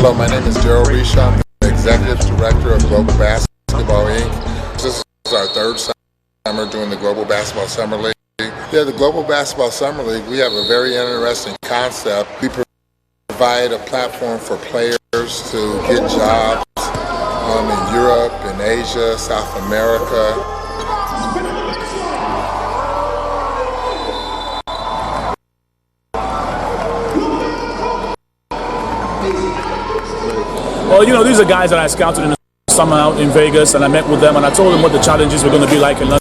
Hello, my name is Gerald Reesha. I'm the Executive Director of Global Basketball Inc. This is our third summer doing the Global Basketball Summer League. Yeah, the Global Basketball Summer League, we have a very interesting concept. We provide a platform for players to get jobs in Europe, in Asia, South America. Well, you know, these are guys that I scouted in the summer out in Vegas, and I met with them, and I told them what the challenges were going to be like in London.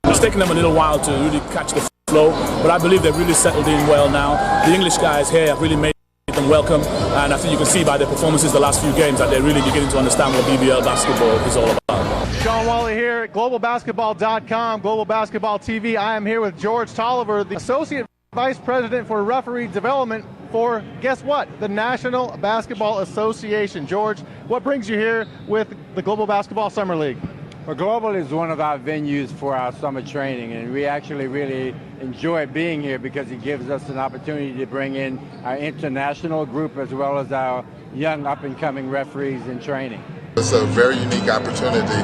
It's taken them a little while to really catch the flow, but I believe they've really settled in well now. The English guys here have really made them welcome, and I think you can see by their performances the last few games that they're really beginning to understand what BBL basketball is all about. Sean Wally here at globalbasketball.com, Global Basketball TV. I am here with George Tolliver, the Associate Vice President for Referee Development for, guess what, the National Basketball Association. George, what brings you here with the Global Basketball Summer League? Well, Global is one of our venues for our summer training, and we actually really enjoy being here because it gives us an opportunity to bring in our international group as well as our young up-and-coming referees in training. It's a very unique opportunity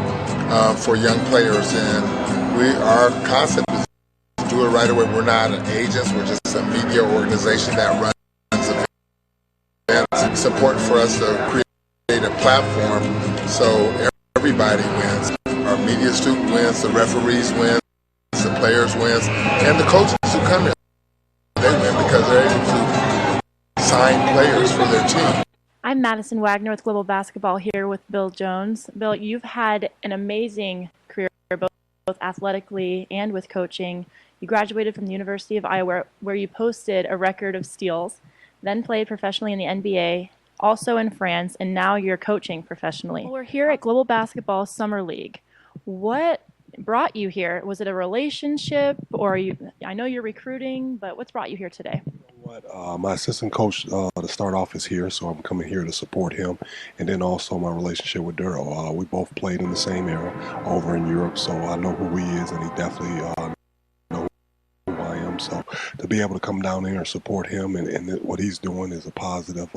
for young players, and our concept is to do it right away. We're not agents, we're just a media organization that runs events. It's important for us to create a platform so everybody wins. Our media student wins, the referees win, the players wins, and the coaches who come here, they win because they're able to sign players for their team. I'm Madison Wagner with Global Basketball here with Bill Jones. Bill, you've had an amazing career both athletically and with coaching. You graduated from the University of Iowa where you posted a record of steals, then played professionally in the NBA, also in France, and now you're coaching professionally. Well, we're here at Global Basketball Summer League. What brought you here? Was it a relationship, or I know you're recruiting, but what's brought you here today? My assistant coach to start off is here, so I'm coming here to support him, and then also my relationship with Daryl. We both played in the same era over in Europe, so I know who he is, and he definitely knows who I am. So to be able to come down here and support him and what he's doing is a positive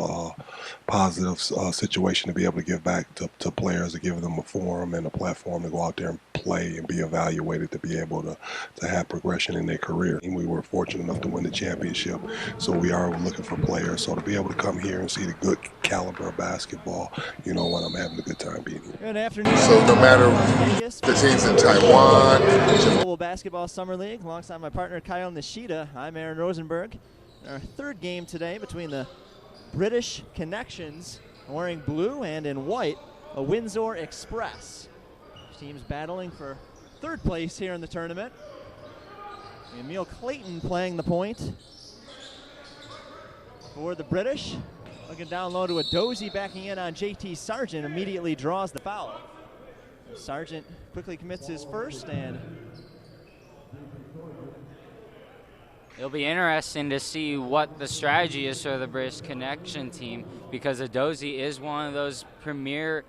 situation to be able to give back to players, to give them a forum and a platform to go out there and play and be evaluated, to be able to have progression in their career. And we were fortunate enough to win the championship, so we are looking for players. So to be able to come here and see the good caliber of basketball, you know what, I'm having a good time being here. Good afternoon. So no matter the teams in Taiwan, Global Basketball Summer League, alongside my partner Kyle Nishida, I'm Aaron Rosenberg. Our third game today between the British Connections, wearing blue and in white, a Windsor Express. Teams battling for third place here in the tournament. Emil Clayton playing the point for the British. Looking down low to a Dozy, backing in on JT Sargent, immediately draws the foul. Sargent quickly commits his first, and it'll be interesting to see what the strategy is for the British Connection team, because Adozie is one of those premier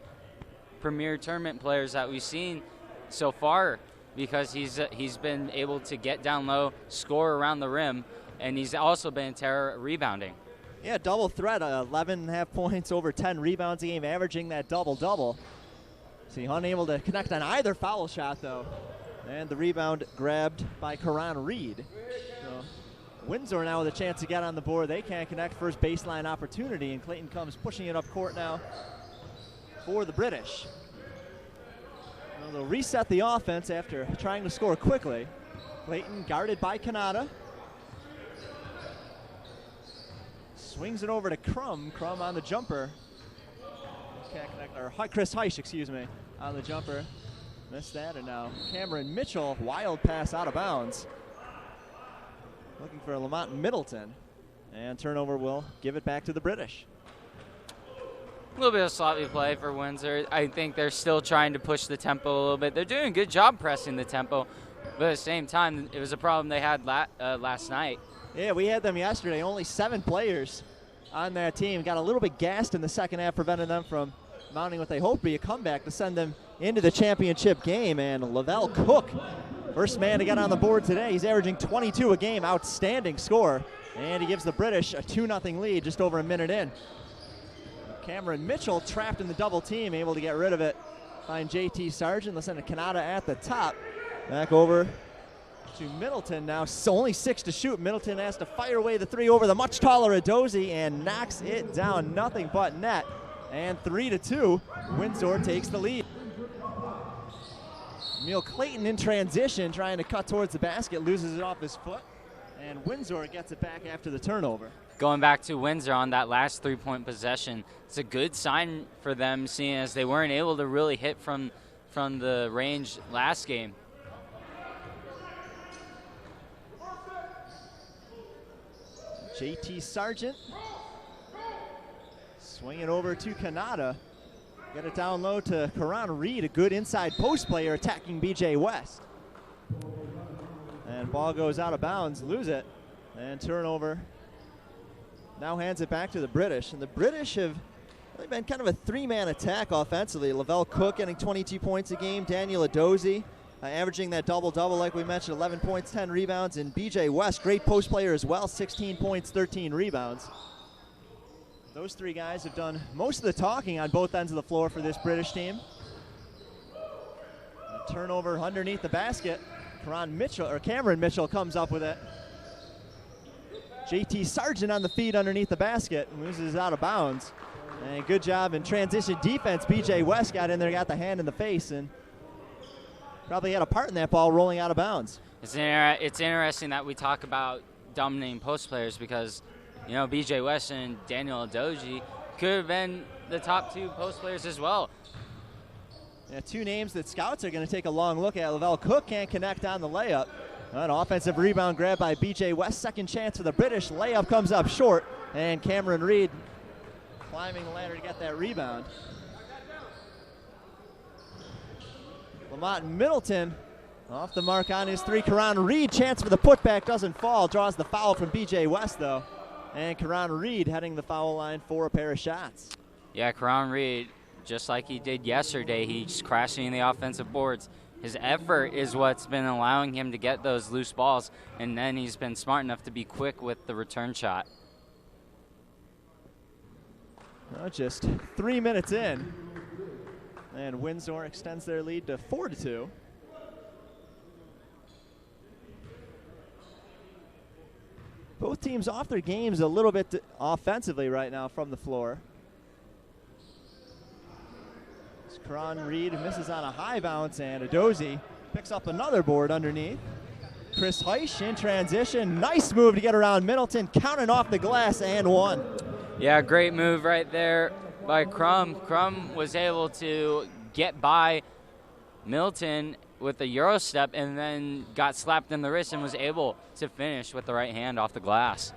tournament players that we've seen so far, because he's been able to get down low, score around the rim, and he's also been terror at rebounding. Yeah, double threat, 11.5 points, over 10 rebounds a game, averaging that double-double. So unable to connect on either foul shot, though. And the rebound grabbed by Karan Reed. So Windsor now with a chance to get on the board. They can't connect, first baseline opportunity, and Clayton comes pushing it up court now for the British. Well, they'll reset the offense after trying to score quickly. Clayton guarded by Kanata. Swings it over to Crum. Crum on the jumper. Can't connect, or Chris Heisch, excuse me, on the jumper. Missed that, and now Cameron Mitchell, wild pass out of bounds. Looking for Lamont Middleton. And turnover will give it back to the British. A little bit of sloppy play for Windsor. I think they're still trying to push the tempo a little bit. They're doing a good job pressing the tempo, but at the same time, it was a problem they had last night. Yeah, we had them yesterday. Only 7 players on that team. Got a little bit gassed in the second half, preventing them from mounting what they hoped to be a comeback to send them into the championship game. And Lavelle Cook, first man to get on the board today. He's averaging 22 a game. Outstanding score And he gives the British a 2-0 lead just over a minute in. Cameron Mitchell trapped in the double team, able to get rid of it. Find JT Sargent, listen to Kanata at the top. Back over to Middleton now, so only 6 to shoot. Middleton has to fire away the 3 over the much taller Adozie and knocks it down, nothing but net. And 3-2, Windsor takes the lead. Emil Clayton in transition, trying to cut towards the basket, loses it off his foot. And Windsor gets it back after the turnover. Going back to Windsor on that last 3-point possession, it's a good sign for them, seeing as they weren't able to really hit from the range last game. JT Sargent. Swing it over to Kanata. Get it down low to Karan Reed, a good inside post player attacking BJ West. And ball goes out of bounds, lose it, and turnover. Now hands it back to the British. And the British have really been kind of a 3-man attack offensively. Lavelle Cook getting 22 points a game, Daniel Adozie averaging that double-double like we mentioned, 11 points, 10 rebounds, and BJ West, great post player as well, 16 points, 13 rebounds. Those 3 guys have done most of the talking on both ends of the floor for this British team. A turnover underneath the basket. Cameron Mitchell comes up with it. JT Sargent on the feed underneath the basket and loses out of bounds. And good job in transition defense. BJ West got in there, got the hand in the face, and probably had a part in that ball rolling out of bounds. It's interesting that we talk about dominating post players because, you know, BJ West and Daniel Adozie could have been the top 2 post players as well. Yeah, 2 names that scouts are going to take a long look at. Lavelle Cook can't connect on the layup. An offensive rebound grab by BJ West. Second chance for the British. Layup comes up short, and Cameron Reed climbing the ladder to get that rebound. Lamont Middleton off the mark on his 3. Karan Reed, chance for the putback, doesn't fall. Draws the foul from BJ West, though. And Karan Reed heading the foul line for a pair of shots. Yeah, Karan Reed, just like he did yesterday, he's crashing in the offensive boards. His effort is what's been allowing him to get those loose balls, and then he's been smart enough to be quick with the return shot. Just 3 minutes in, and Windsor extends their lead to 4-2. Both teams off their games a little bit offensively right now from the floor. Karan Reed misses on a high bounce, and Adozie picks up another board underneath. Chris Heisch in transition. Nice move to get around Middleton, counting off the glass and one. Yeah, great move right there by Crum. Crum was able to get by Middleton with a Euro step and then got slapped in the wrist and was able to finish with the right hand off the glass.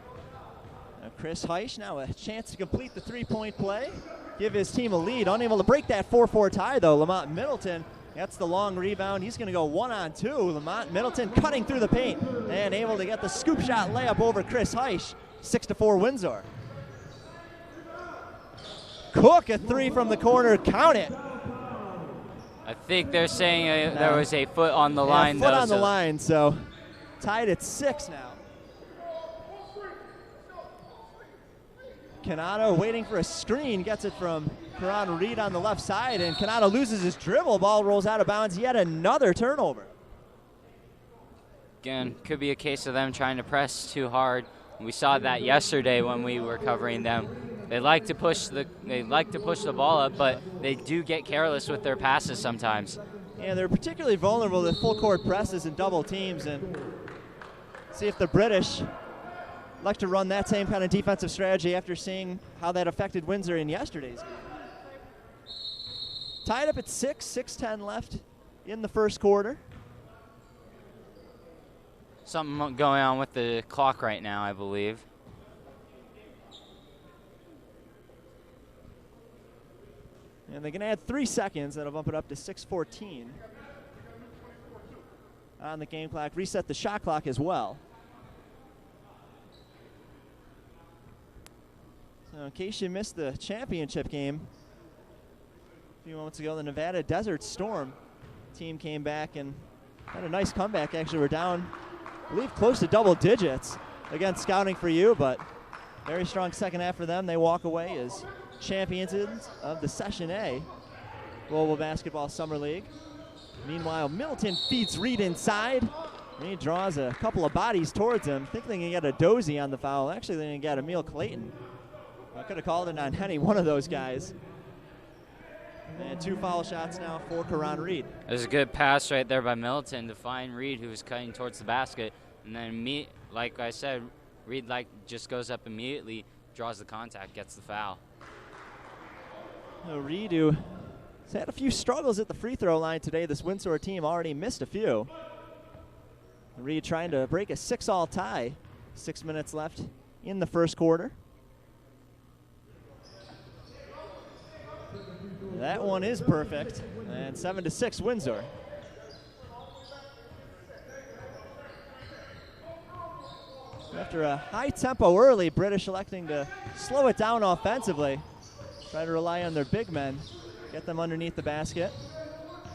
Chris Heisch now a chance to complete the 3-point play, give his team a lead. Unable to break that 4-4 tie, though. Lamont Middleton gets the long rebound. He's going to go 1-on-2. Lamont Middleton cutting through the paint and able to get the scoop shot layup over Chris Heisch. 6-4 Windsor. Cook, a 3 from the corner. Count it. I think they're saying there was a foot on the line. Foot on the line, so tied at 6 now. Kanata waiting for a screen, gets it from Karan Reed on the left side, and Kanata loses his dribble. Ball rolls out of bounds. Yet another turnover. Again, could be a case of them trying to press too hard. We saw that yesterday when we were covering them. They like to push the ball up, but they do get careless with their passes sometimes. Yeah, they're particularly vulnerable to full court presses and double teams, and see if the British like to run that same kind of defensive strategy after seeing how that affected Windsor in yesterday's game. Tied up at 6:10 left in the first quarter. Something going on with the clock right now, I believe. And they can add 3 seconds. That'll bump it up to 6:14 on the game clock. Reset the shot clock as well. So in case you missed the championship game a few moments ago, the Nevada Desert Storm team came back and had a nice comeback. Actually, we're down, I believe, close to double digits. again, scouting for you, but very strong second half for them. They walk away as champions of the Session A Global Basketball Summer League. Meanwhile, Middleton feeds Reed inside. Reed draws a couple of bodies towards him. Think they can get a Dozy on the foul. Actually, they can get Emil Clayton. I could have called it on any one of those guys. And 2 foul shots now for Karan Reed. There's a good pass right there by Middleton to find Reed, who was cutting towards the basket. And then, like I said, Reed just goes up immediately, draws the contact, gets the foul. Reed, who has had a few struggles at the free throw line today. This Windsor team already missed a few. Reed trying to break a 6-all tie. 6 minutes left in the first quarter. That one is perfect, and 7-6 Windsor. After a high tempo early, British electing to slow it down offensively. Try to rely on their big men, get them underneath the basket.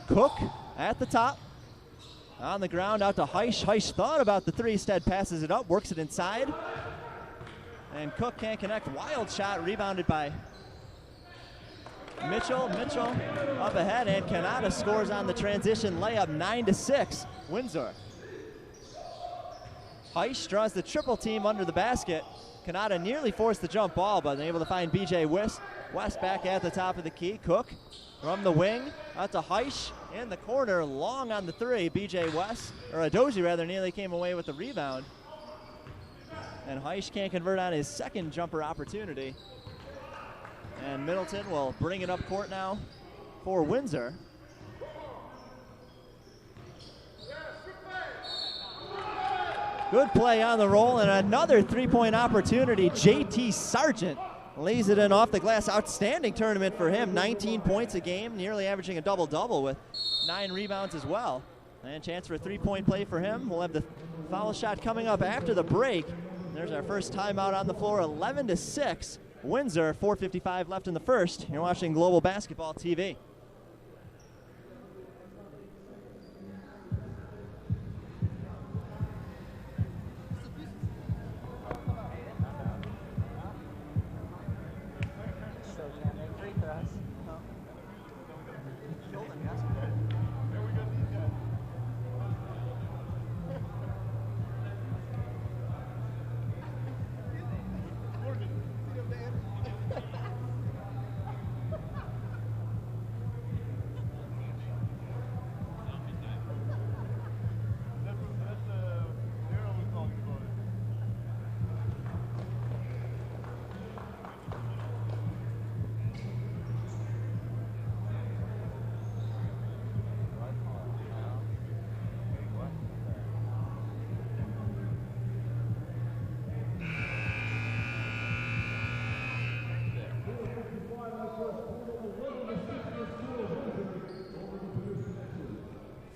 Cook at the top. On the ground, out to Heisch. Heisch thought about the three, instead passes it up, works it inside. And Cook can't connect. Wild shot, rebounded by Mitchell. Mitchell up ahead, and Kanata scores on the transition layup, 9-6, Windsor. Heisch draws the triple team under the basket. Kanata nearly forced the jump ball, but able to find BJ West back at the top of the key. Cook from the wing, out to Heisch in the corner, long on the three. BJ West, or Dozy rather, nearly came away with the rebound. And Heisch can't convert on his second jumper opportunity. And Middleton will bring it up court now for Windsor. Good play on the roll, and another three-point opportunity. JT Sargent lays it in off the glass. Outstanding tournament for him. 19 points a game, nearly averaging a double-double with 9 rebounds as well. And chance for a three-point play for him. We'll have the foul shot coming up after the break. There's our first timeout on the floor, 11-6. Windsor, 4:55 left in the first. You're watching Global Basketball TV.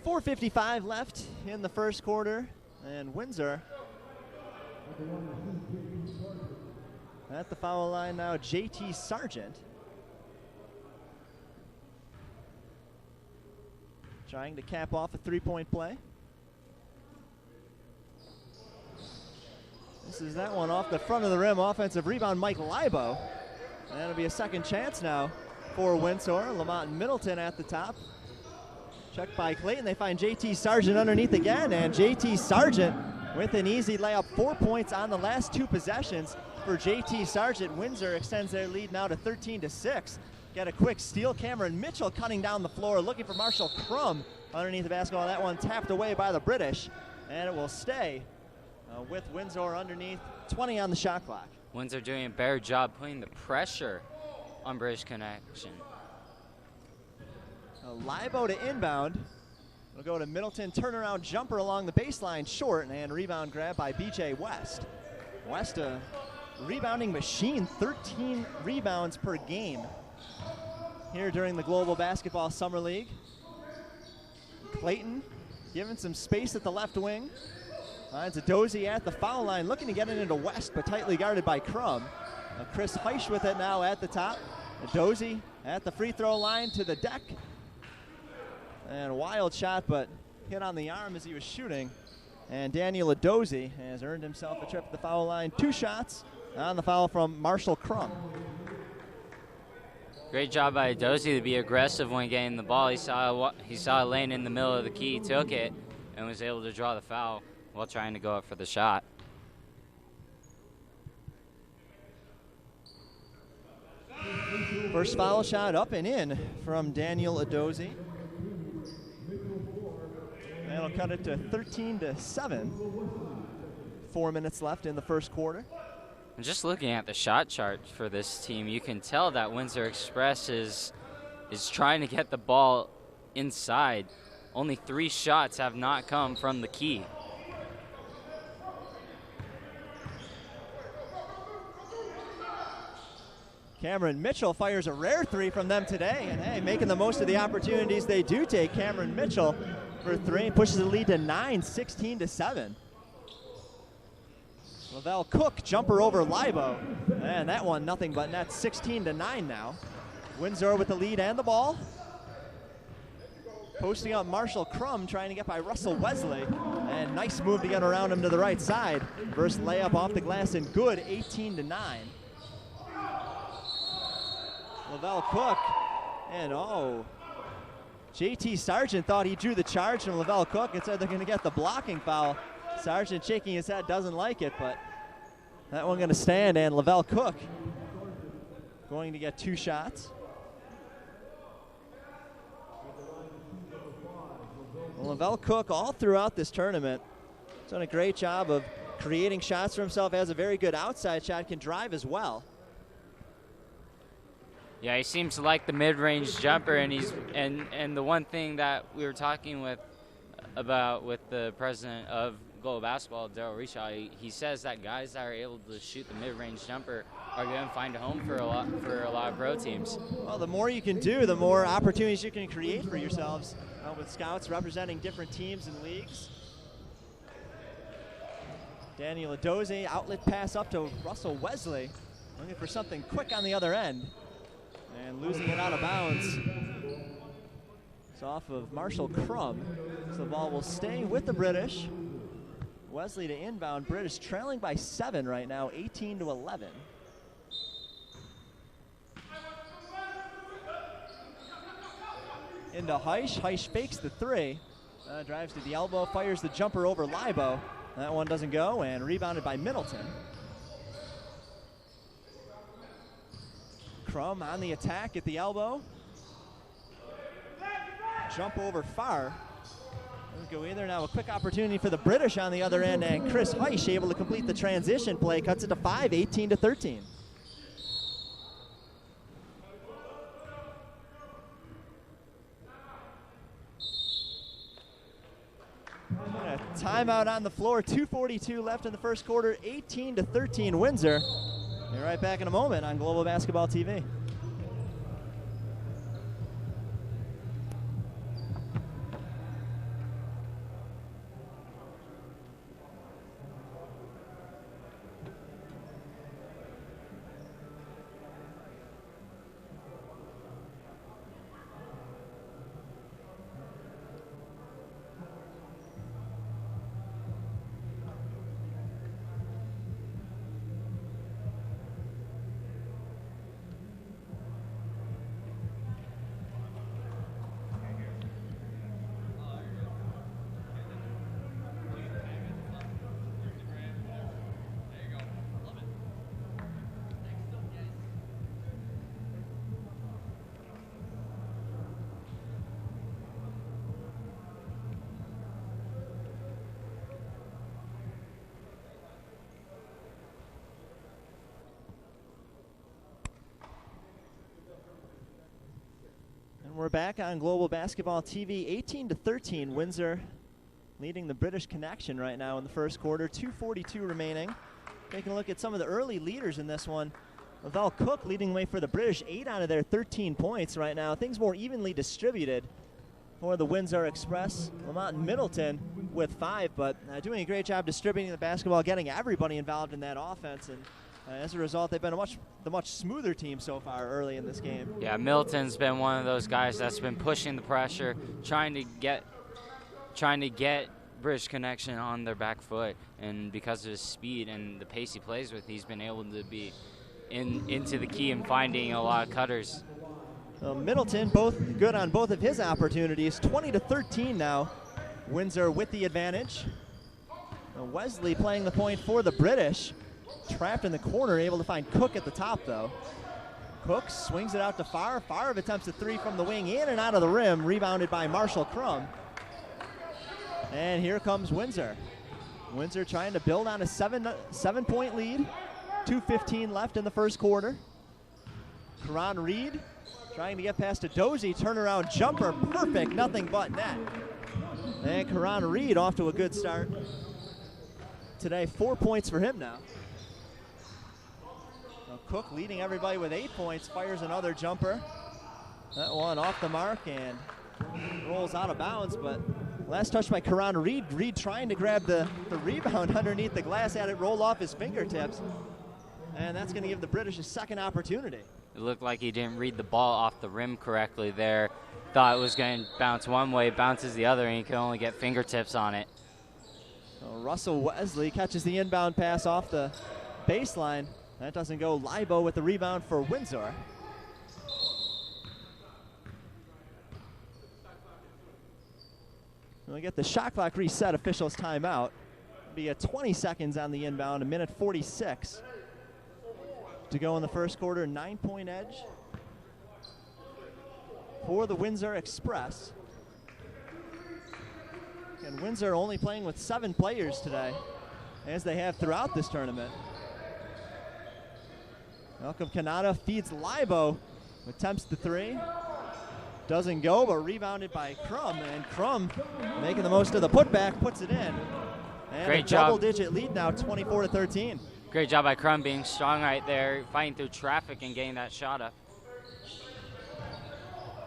.455 left in the first quarter, and Windsor at the foul line now, JT Sargent. Trying to cap off a three-point play. This is that one off the front of the rim. Offensive rebound, Mike Libo. And that'll be a second chance now for Windsor. Lamont Middleton at the top. Checked by Clayton. They find JT Sargent underneath again, and JT Sargent with an easy layup. 4 points on the last 2 possessions for JT Sargent. Windsor extends their lead now to 13-6. Get a quick steal. Cameron Mitchell cutting down the floor, looking for Marshall Crum underneath the basketball. That one tapped away by the British, and it will stay with Windsor underneath. 20 on the shot clock. Windsor doing a better job putting the pressure on British Connection. Libo to inbound. We'll go to Middleton, turnaround jumper along the baseline, short, and rebound grab by BJ West. West, a rebounding machine, 13 rebounds per game here during the Global Basketball Summer League. Clayton given some space at the left wing. Finds a Dozy at the foul line, looking to get it into West, but tightly guarded by Crum. Chris Heisch with it now at the top. Dozy at the free throw line to the deck. And a wild shot, but hit on the arm as he was shooting. And Daniel Adozi has earned himself a trip to the foul line. 2 shots on the foul from Marshall Crum. Great job by Adozi to be aggressive when getting the ball. He saw a lane in the middle of the key, took it, and was able to draw the foul while trying to go up for the shot. First foul shot up and in from Daniel Adozi. That'll cut it to 13-7. 4 minutes left in the first quarter. And just looking at the shot chart for this team, you can tell that Windsor Express is trying to get the ball inside. Only 3 shots have not come from the key. Cameron Mitchell fires a rare 3 from them today, and hey, making the most of the opportunities they do take. Cameron Mitchell for 3 pushes the lead to 9, 16-7. Lavelle Cook jumper over Libo, and that one nothing but net. 16-9 now. Windsor with the lead and the ball. Posting up Marshall Crum, trying to get by Russell Wesley, and nice move to get around him to the right side. First layup off the glass and good. 18-9. Lavelle Cook, and JT Sargent thought he drew the charge from Lavelle Cook and said they're going to get the blocking foul. Sargent shaking his head, doesn't like it, but that one going to stand, and Lavelle Cook going to get 2 shots. Lavelle Cook all throughout this tournament has done a great job of creating shots for himself, has a very good outside shot, can drive as well. Yeah, he seems to like the mid-range jumper, and the one thing that we were talking about with the president of Global Basketball, Daryl Rishaw, he says that guys that are able to shoot the mid-range jumper are going to find a home for a lot of pro teams. Well, the more you can do, the more opportunities you can create for yourselves with scouts representing different teams and leagues. Daniel Adozi, outlet pass up to Russell Wesley, looking for something quick on the other end. And losing it out of bounds. It's off of Marshall Crum. So the ball will stay with the British. Wesley to inbound. British trailing by 7 right now, 18-11. Into Heisch. Heisch fakes the 3. Drives to the elbow, fires the jumper over Libo. That one doesn't go, and rebounded by Middleton. Crum on the attack at the elbow. Jump over far. Doesn't go either. Now a quick opportunity for the British on the other end, and Chris Heisch able to complete the transition play. Cuts it to 5, 18-13. A timeout on the floor. 2:42 left in the first quarter. 18-13 Windsor. Be right back in a moment on Global Basketball TV. We're back on Global Basketball TV. 18-13, Windsor leading the British Connection right now in the first quarter. 2:42 remaining. Taking a look at some of the early leaders in this one. Lavelle Cook leading the way for the British. 8 out of their 13 points right now. Things more evenly distributed for the Windsor Express. Lamont Middleton with 5, but doing a great job distributing the basketball, getting everybody involved in that offense. And as a result, they've been the much smoother team so far early in this game. Yeah, Middleton's been one of those guys that's been pushing the pressure, trying to get British Connection on their back foot, and because of his speed and the pace he plays with, he's been able to be into the key and finding a lot of cutters. Middleton both good on both of his opportunities. 20-13 now. Windsor with the advantage. Wesley playing the point for the British. Trapped in the corner, able to find Cook at the top though. Cook swings it out to Favre. Favre attempts a three from the wing, in and out of the rim, rebounded by Marshall Crum. And here comes Windsor. Windsor trying to build on a seven-point lead. 2:15 left in the first quarter. Karan Reed trying to get past a Dozy, turnaround jumper, perfect, nothing but net. And Karan Reed off to a good start today. 4 points for him now. Cook leading everybody with 8 points, fires another jumper. That one off the mark and rolls out of bounds, but last touch by Karan Reed. Reed trying to grab the rebound underneath the glass, had it roll off his fingertips. And that's going to give the British a second opportunity. It looked like he didn't read the ball off the rim correctly there. Thought it was going to bounce one way, bounces the other, and he could only get fingertips on it. So Russell Wesley catches the inbound pass off the baseline. That doesn't go. Libo with the rebound for Windsor. We'll get the shot clock reset, officials timeout. Be a 20 seconds on the inbound, a minute 46 to go in the first quarter. 9-point edge for the Windsor Express. And Windsor only playing with 7 players today, as they have throughout this tournament. Malcolm Kanata feeds Libo, attempts the three. Doesn't go, but rebounded by Crum, and Crum making the most of the putback, puts it in. And Great a job. double-digit lead now, 24-13. Great job by Crum being strong right there, fighting through traffic and getting that shot up.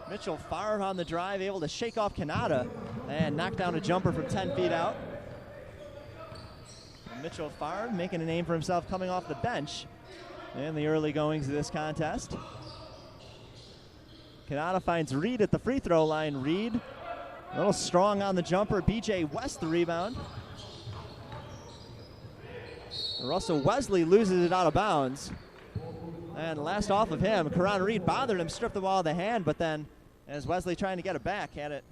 Mitchell Favre on the drive, able to shake off Kanata and knock down a jumper from 10 feet out. And Mitchell Favre making a name for himself coming off the bench in the early goings of this contest. Kanata finds Reed at the free throw line. Reed a little strong on the jumper. BJ West the rebound. Russell Wesley loses it out of bounds. And last off of him, Karan Reed bothered him, stripped the ball out of the hand, but then as Wesley trying to get it back, had it,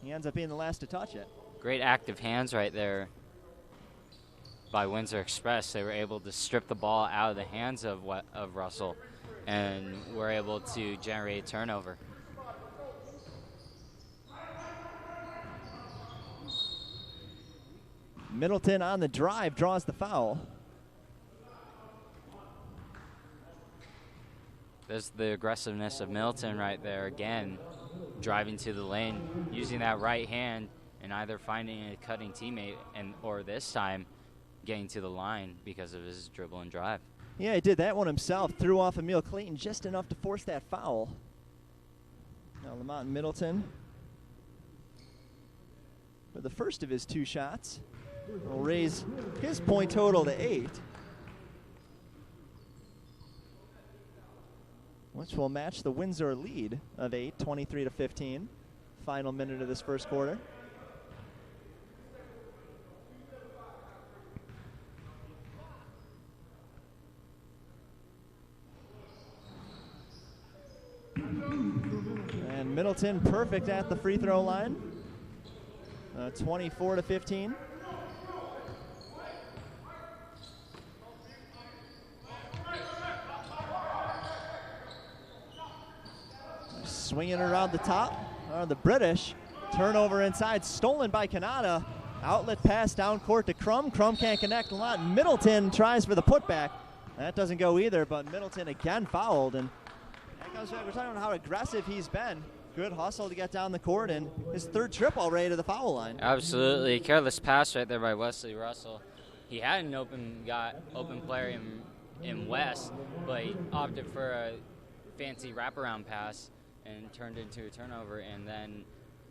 he ends up being the last to touch it. Great active hands right there by Windsor Express. They were able to strip the ball out of the hands of Russell and were able to generate a turnover. Middleton on the drive draws the foul. There's the aggressiveness of Middleton right there again, driving to the lane, using that right hand and either finding a cutting teammate or this time getting to the line because of his dribble and drive. Yeah, he did that one himself. Threw off Emil Clayton just enough to force that foul. Now Lamont Middleton with the first of his 2 shots will raise his point total to 8, which will match the Windsor lead of 8, 23-15. Final minute of this first quarter. And Middleton perfect at the free throw line. 24-15. Swinging around the top are the British. Turnover inside, stolen by Kanata. Outlet pass down court to Crum. Crum can't connect a lot. Middleton tries for the putback. That doesn't go either, but Middleton again fouled. And that comes back. We're talking about how aggressive he's been. Good hustle to get down the court, and his 3rd trip already to the foul line. Absolutely. Careless pass right there by Wesley Russell. He had an open player in West, but he opted for a fancy wraparound pass and turned into a turnover, and then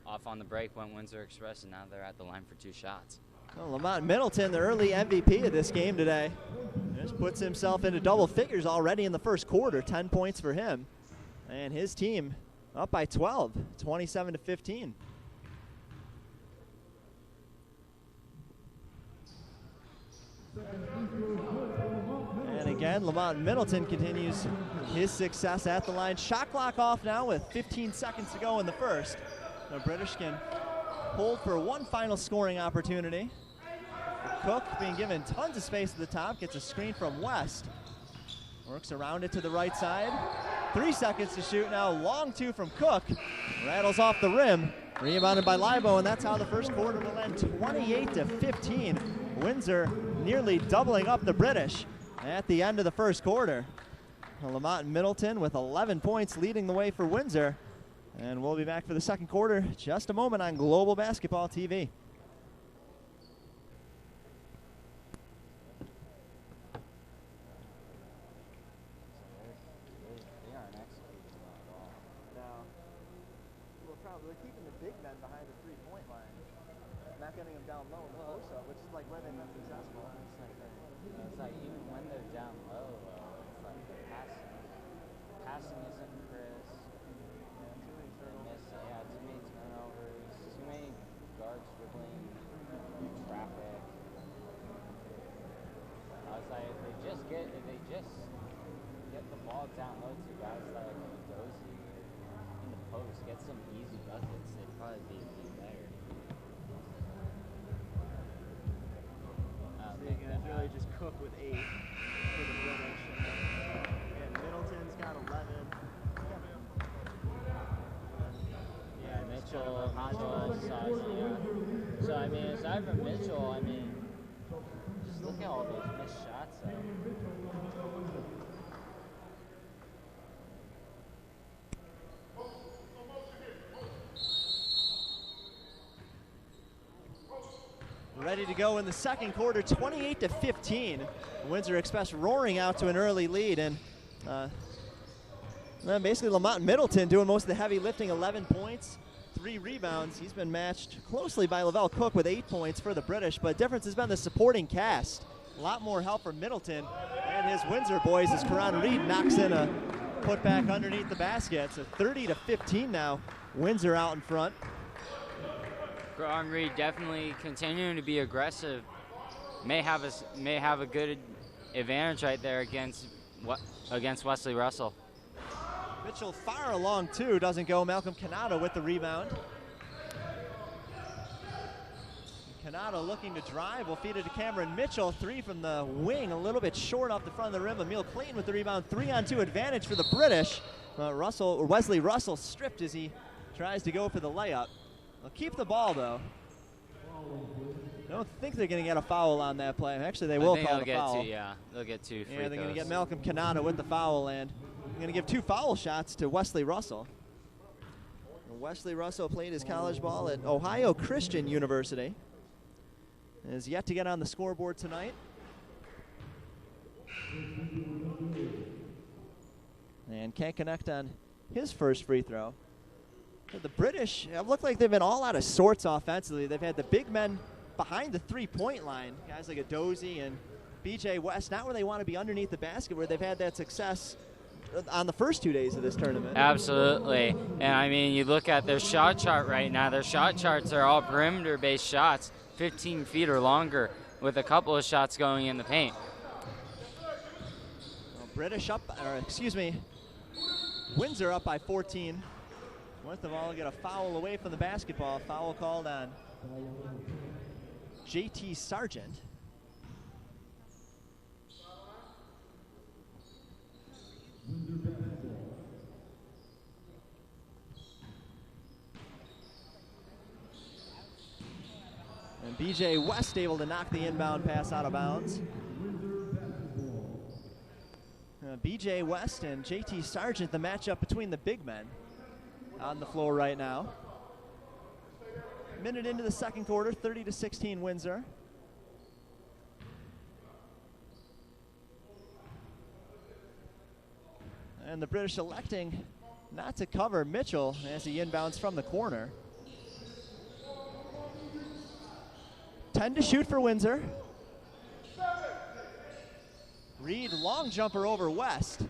off on the break went Windsor Express, and now they're at the line for 2 shots. Well, Lamont Middleton, the early MVP of this game today, just puts himself into double figures already in the first quarter. 10 points for him, and his team up by 12, 27-15. And again, Lamont Middleton continues his success at the line. Shot clock off now with 15 seconds to go in the first. The British can hold for one final scoring opportunity. Cook being given tons of space at the top, gets a screen from West. Works around it to the right side. 3 seconds to shoot now, long two from Cook. Rattles off the rim, rebounded by Libo, and that's how the first quarter will end 28-15. Windsor nearly doubling up the British at the end of the first quarter. Lamont Middleton with 11 points leading the way for Windsor. And we'll be back for the second quarter just a moment on Global Basketball TV. They're keeping the big men behind the three-point line, not getting them down low in the post-up, which is like where they've been successful. It's like even when they're down low, it's like the passing isn't crisp. Too many turnovers, too many guards dribbling, traffic. I was like, if they just get the ball down low to guys like Dozy in the post, get some easy buckets, they'd probably be better. It's really just Cook with 8 for the British. And Middleton's got 11. Yeah, Mitchell size, yeah. So, I mean, aside from Mitchell, I mean, just look at all those missed shots, though. Ready to go in the second quarter, 28-15. Windsor Express roaring out to an early lead, and basically Lamont Middleton doing most of the heavy lifting, 11 points, 3 rebounds. He's been matched closely by Lavelle Cook with 8 points for the British, but difference has been the supporting cast. A lot more help from Middleton and his Windsor boys as Karan Reed knocks in a putback underneath the basket. So 30-15 now, Windsor out in front. Karan Reed definitely continuing to be aggressive. May have a good advantage right there against Wesley Russell. Mitchell far along too, doesn't go. Malcolm Canado with the rebound. Canado looking to drive, will feed it to Cameron Mitchell. 3 from the wing, a little bit short off the front of the rim. Emil Clayton with the rebound. 3-on-2 advantage for the British. Wesley Russell stripped as he tries to go for the layup. They'll keep the ball though. Don't think they're going to get a foul on that play. Actually, they will call the foul. They'll get 2 free they're going to throws. get Malcolm Canado with the foul, and they're going to give 2 foul shots to Wesley Russell. Wesley Russell played his college ball at Ohio Christian University. Is yet to get on the scoreboard tonight. And can't connect on his first free throw. But the British have looked like they've been all out of sorts offensively. They've had the big men behind the three-point line, guys like Adozie and BJ West, not where they want to be underneath the basket, where they've had that success on the first 2 days of this tournament. Absolutely. And I mean, you look at their shot chart right now. Their shot charts are all perimeter-based shots, 15 feet or longer, with a couple of shots going in the paint. Windsor up by 14. Worth of all get a foul away from the basketball. Foul called on JT Sargent. And BJ West able to knock the inbound pass out of bounds. BJ West and JT Sargent, the matchup between the big men on the floor right now. Minute into the second quarter, 30-16 Windsor. And the British electing not to cover Mitchell as he inbounds from the corner. 10 to shoot for Windsor. Reed, long jumper over West.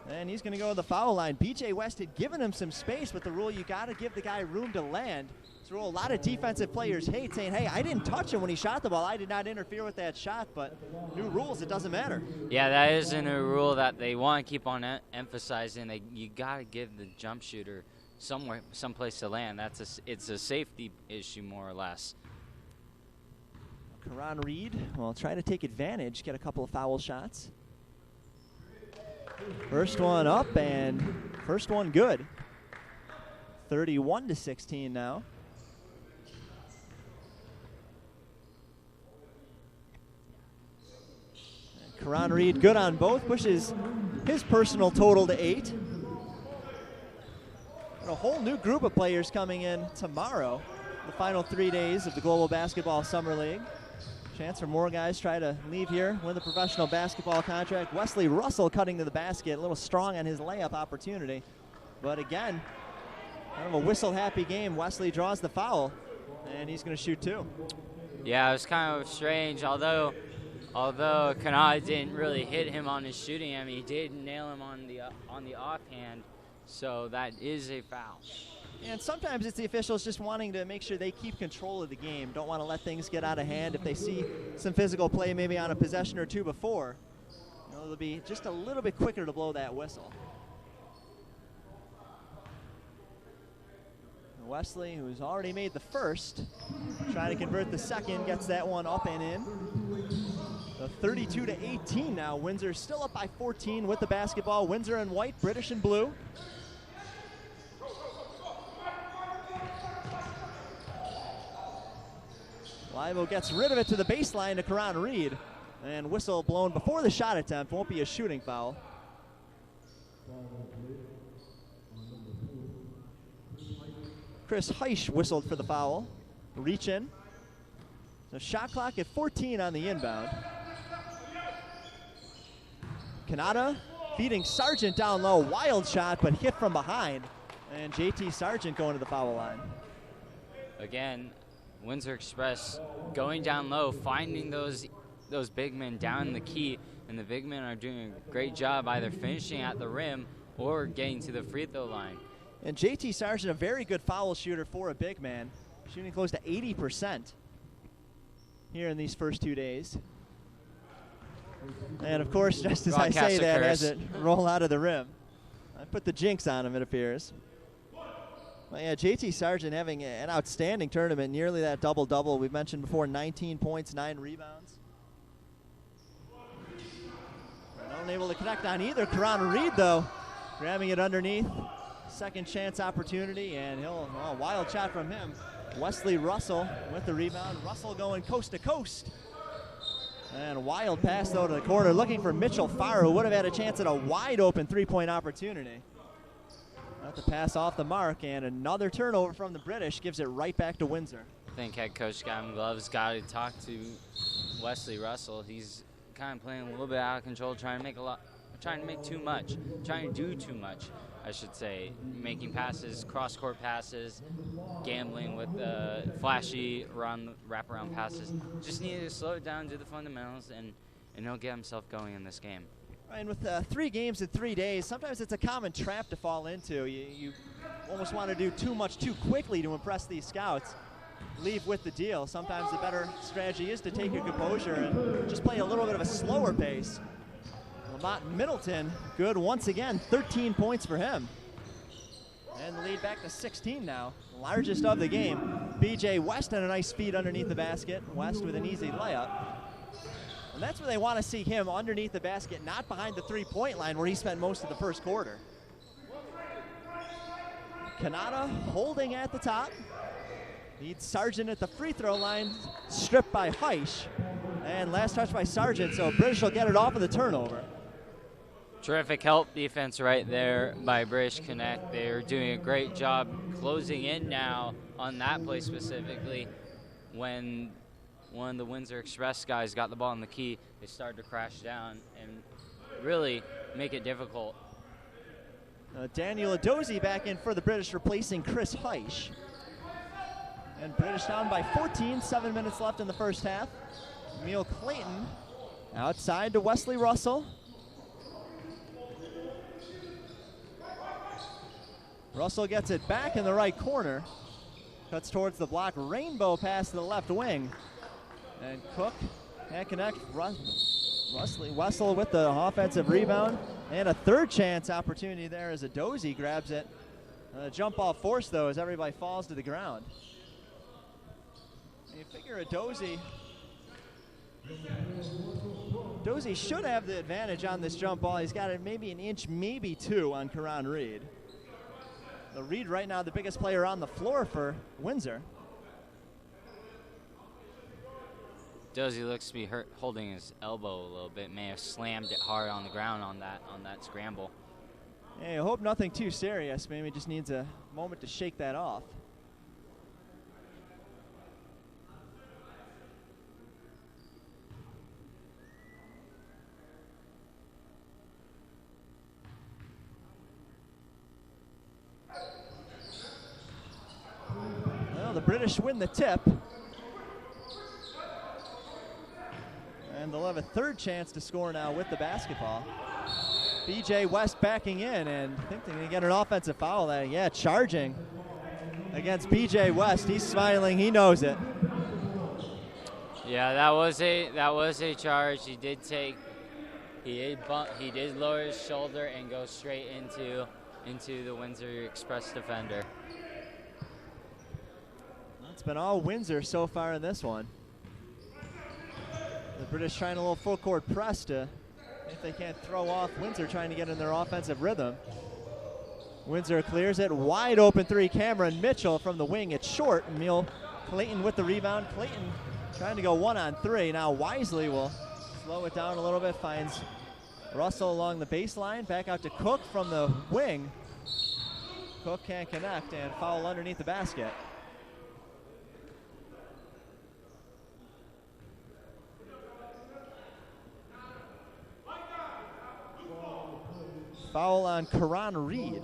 And he's going to go to the foul line. BJ West had given him some space, but the rule, you got to give the guy room to land. It's a rule a lot of defensive players hate, saying, hey, I didn't touch him when he shot the ball. I did not interfere with that shot, but new rules, it doesn't matter. Yeah, that isn't a rule that they want to keep on emphasizing. You got to give the jump shooter someplace to land. It's a safety issue, more or less. Karan Reed will try to take advantage, get a couple of foul shots. First one up, and first one good. 31-16 now. And Karan Reed good on both, pushes his personal total to 8. And a whole new group of players coming in tomorrow, the final 3 days of the Global Basketball Summer League. Chance for more guys try to leave here, win the professional basketball contract. Wesley Russell cutting to the basket, a little strong on his layup opportunity. But again, kind of a whistle-happy game. Wesley draws the foul, and he's going to shoot 2. Yeah, it was kind of strange. Although Kanata didn't really hit him on his shooting, I mean, he did nail him on the offhand, so that is a foul. And sometimes it's the officials just wanting to make sure they keep control of the game. Don't want to let things get out of hand. If they see some physical play maybe on a possession or two before, they'll be just a little bit quicker to blow that whistle. Wesley, who's already made the first, trying to convert the second, gets that one up and in. So 32-18 now. Windsor still up by 14 with the basketball. Windsor in white, British in blue. Livo gets rid of it to the baseline to Karan Reed. And whistle blown before the shot attempt. Won't be a shooting foul. Chris Heisch whistled for the foul. Reach in. So shot clock at 14 on the inbound. Kanata feeding Sargent down low. Wild shot, but hit from behind. And JT Sargent going to the foul line. Again, Windsor Express going down low, finding those big men down in the key, and the big men are doing a great job either finishing at the rim or getting to the free throw line. And JT Sargent, a very good foul shooter for a big man, shooting close to 80% here in these first 2 days. And of course, just as I say that, as it roll out of the rim, I put the jinx on him, it appears. Well, yeah, JT Sargent having an outstanding tournament, nearly that double-double. We've mentioned before, 19 points, 9 rebounds. Unable to connect on either. Karan Reed, though, grabbing it underneath. Second chance opportunity, and wild shot from him. Wesley Russell with the rebound. Russell going coast to coast. And a wild pass, though, to the corner, looking for Mitchell Farr, who would have had a chance at a wide-open three-point opportunity. Not the pass off the mark, and another turnover from the British gives it right back to Windsor. I think head coach Gavin Glove's got to talk to Wesley Russell. He's kind of playing a little bit out of control, trying to make too much, trying to do too much, I should say. Making passes, cross-court passes, gambling with flashy wraparound passes. Just needed to slow it down, do the fundamentals, and he'll get himself going in this game. And with 3 games in 3 days, sometimes it's a common trap to fall into. You almost want to do too much too quickly to impress these scouts. Leave with the deal. Sometimes the better strategy is to take your composure and just play a little bit of a slower pace. Lamont Middleton, good once again, 13 points for him. And the lead back to 16 now, largest of the game. BJ West had a nice feed underneath the basket. West with an easy layup. And that's where they want to see him, underneath the basket, not behind the three-point line where he spent most of the first quarter. Kanata holding at the top. Needs Sargent at the free throw line, stripped by Heisch. And last touch by Sargent, so British will get it off of the turnover. Terrific help defense right there by British Connect. They're doing a great job closing in now on that play specifically. When one of the Windsor Express guys got the ball in the key, they started to crash down and really make it difficult. Daniel Adozie back in for the British, replacing Chris Heisch. And British down by 14, 7 minutes left in the first half. Emil Clayton outside to Wesley Russell. Russell gets it back in the right corner. Cuts towards the block. Rainbow pass to the left wing. And Cook can't connect. Wessel with the offensive rebound. And a third chance opportunity there as Dozy grabs it. Jump ball forced, though, as everybody falls to the ground. And you figure Dozy should have the advantage on this jump ball. He's got it maybe an inch, maybe two on Karan Reed. So Reed right now the biggest player on the floor for Windsor. Dozy looks to be holding his elbow a little bit. May have slammed it hard on the ground on that scramble. Hey, I hope nothing too serious. Maybe just needs a moment to shake that off. Well, the British win the tip. And they'll have a third chance to score now with the basketball. BJ West backing in, and I think they're going to get an offensive foul there. Yeah, charging against BJ West. He's smiling. He knows it. Yeah, that was a charge. He did lower his shoulder and go straight into the Windsor Express defender. It's been all Windsor so far in this one. The British trying a little full court press to, if they can't throw off Windsor trying to get in their offensive rhythm. Windsor clears it, wide open three. Cameron Mitchell from the wing, it's short. Emil Clayton with the rebound. Clayton trying to go 1-on-3. Now Wisely will slow it down a little bit, finds Russell along the baseline. Back out to Cook from the wing. Cook can't connect, and foul underneath the basket. Foul on Karan Reed.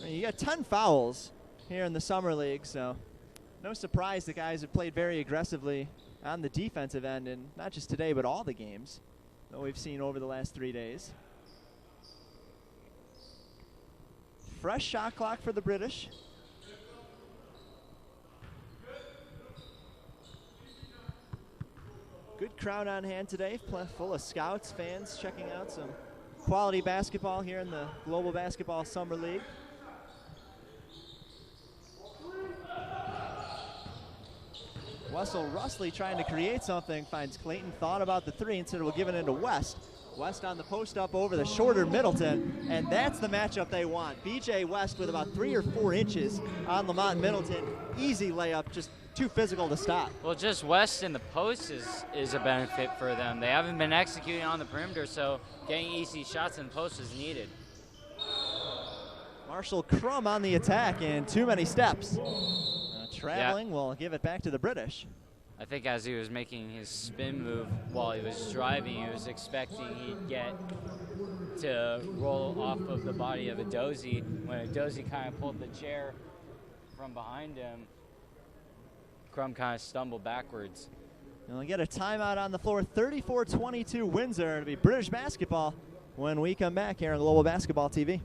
You got 10 fouls here in the Summer League, so no surprise the guys have played very aggressively on the defensive end, and not just today, but all the games that we've seen over the last 3 days. Fresh shot clock for the British. Good crowd on hand today, full of scouts, fans checking out some quality basketball here in the Global Basketball Summer League. Wessel Russley trying to create something, finds Clayton, thought about the three, instead of giving it to West. West on the post up over the shorter Middleton, and that's the matchup they want. BJ West with about 3 or 4 inches on Lamont Middleton. Easy layup, just too physical to stop. Well, just West in the post is a benefit for them. They haven't been executing on the perimeter, so getting easy shots in post is needed. Marshall Crum on the attack, and too many steps. Traveling will give it back to the British. I think as he was making his spin move while he was driving, he was expecting he'd get to roll off of the body of Dozy. When Dozy kind of pulled the chair from behind him, Crum kind of stumbled backwards. And we'll get a timeout on the floor. 34-22 Windsor. It'll be British basketball when we come back here on Global Basketball TV.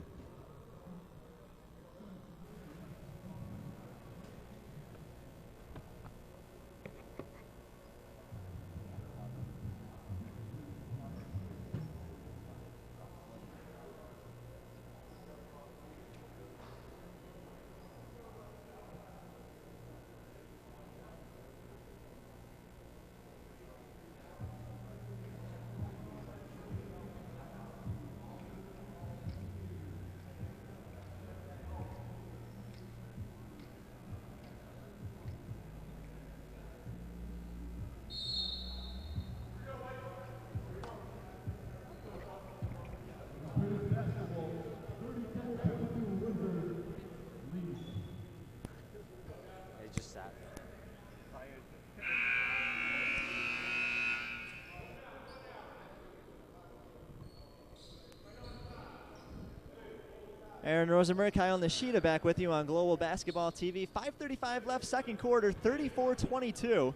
Aaron Rosenberg, Kyle Nishida back with you on Global Basketball TV. 5:35 left, second quarter, 34-22.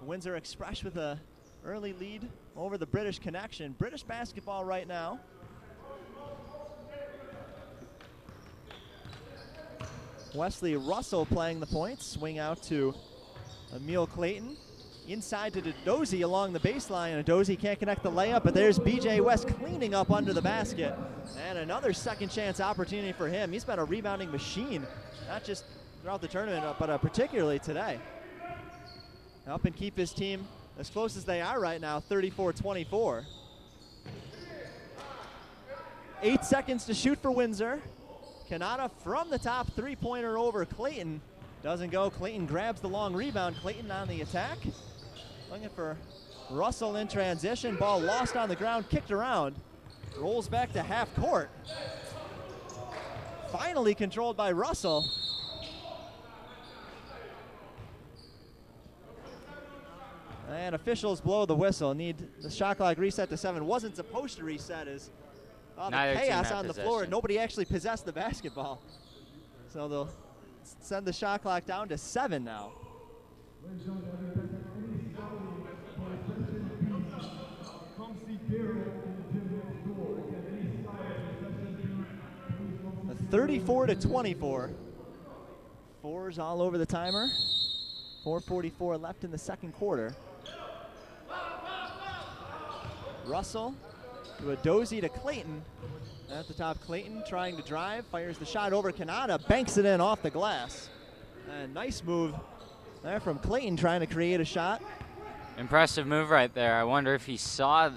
Windsor Express with a early lead over the British connection. British basketball right now. Wesley Russell playing the points. Swing out to Emil Clayton. Inside to Dozy along the baseline. Dozy can't connect the layup, but there's BJ West cleaning up under the basket. And another second chance opportunity for him. He's been a rebounding machine, not just throughout the tournament, but particularly today. Help and keep his team as close as they are right now, 34-24. 8 seconds to shoot for Windsor. Kanata from the top, three-pointer over Clayton. Doesn't go. Clayton grabs the long rebound. Clayton on the attack. Looking for Russell in transition. Ball lost on the ground, kicked around. Rolls back to half court. Finally controlled by Russell. And officials blow the whistle. Need the shot clock reset to 7. Wasn't supposed to reset as the chaos on the floor. Nobody actually possessed the basketball. So they'll send the shot clock down to 7 now. A 34-24. Fours all over the timer. 4:44 left in the second quarter. Russell to a Dozy to Clayton. At the top, Clayton trying to drive, fires the shot over Kanata, banks it in off the glass. And nice move there from Clayton trying to create a shot. Impressive move right there. I wonder if he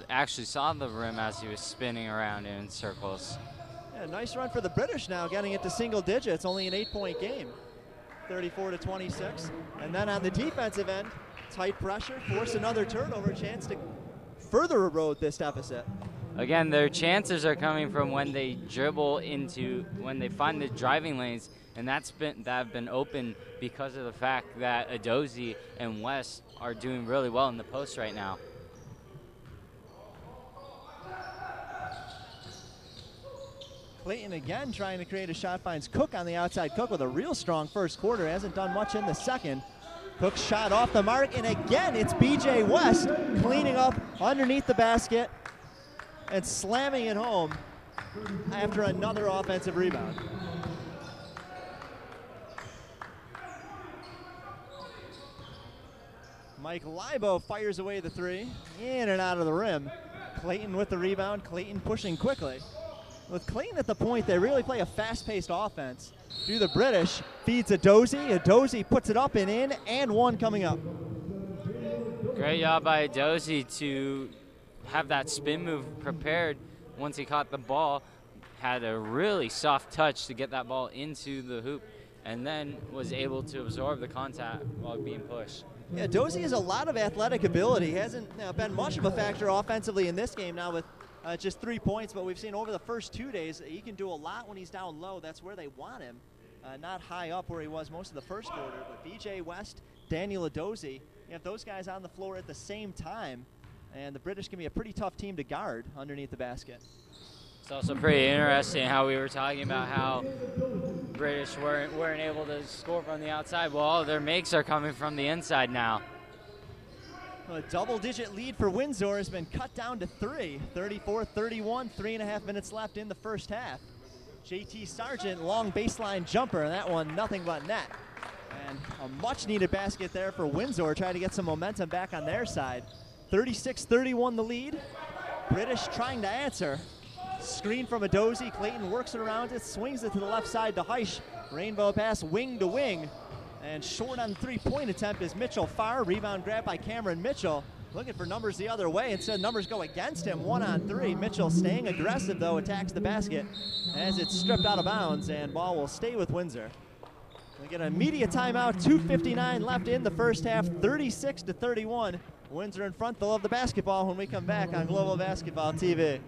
actually saw the rim as he was spinning around in circles. Yeah, nice run for the British now, getting it to single digits, only an 8-point game. 34-26. And then on the defensive end, tight pressure, force another turnover, chance to further erode this deficit. Again, their chances are coming from when they when they find the driving lanes, and that have been open because of the fact that Adozi and West are doing really well in the post right now. Clayton again trying to create a shot, finds Cook on the outside. Cook with a real strong first quarter, hasn't done much in the second. Cook's shot off the mark, and again it's BJ West cleaning up underneath the basket and slamming it home after another offensive rebound. Mike Libo fires away the three, in and out of the rim. Clayton with the rebound, Clayton pushing quickly. With Clayton at the point, they really play a fast-paced offense. Through the British, feeds Adozi. Adozi puts it up and in, and one coming up. Great job by Adozi to have that spin move prepared once he caught the ball. Had a really soft touch to get that ball into the hoop, and then was able to absorb the contact while being pushed. Yeah, Adozi has a lot of athletic ability. He hasn't been much of a factor offensively in this game now with just 3 points, but we've seen over the first 2 days he can do a lot when he's down low. That's where they want him, not high up where he was most of the first quarter. But BJ West, Daniel Adozi, you have those guys on the floor at the same time, and the British can be a pretty tough team to guard underneath the basket. It's also pretty interesting how we were talking about how British weren't able to score from the outside. Well, all their makes are coming from the inside now. A double-digit lead for Windsor has been cut down to 3, 34-31, 3.5 minutes left in the first half. JT Sargent, long baseline jumper, and that one nothing but net. And a much-needed basket there for Windsor, trying to get some momentum back on their side. 36-31 the lead. British trying to answer. Screen from Adozi, Clayton works it around it, swings it to the left side to Heisch. Rainbow pass wing to wing. And short on the three-point attempt is Mitchell Farr. Rebound grab by Cameron Mitchell. Looking for numbers the other way. Instead, numbers go against him. 1-on-3. Mitchell staying aggressive, though, attacks the basket as it's stripped out of bounds, and ball will stay with Windsor. We get an immediate timeout. 2:59 left in the first half. 36-31. Windsor in front. They'll have the basketball when we come back on Global Basketball TV.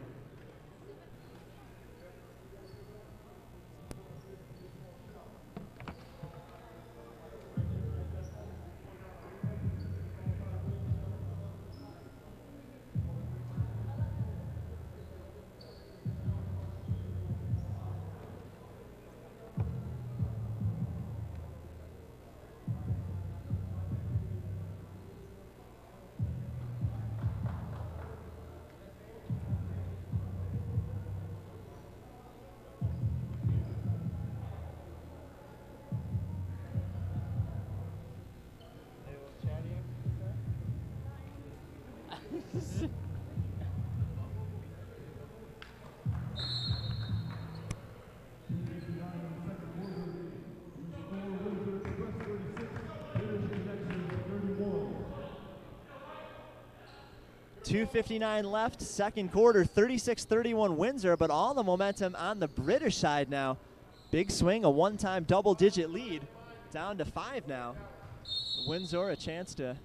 2:59 left, second quarter, 36-31 Windsor, but all the momentum on the British side now. Big swing, a one-time double-digit lead, down to 5 now. Windsor a chance to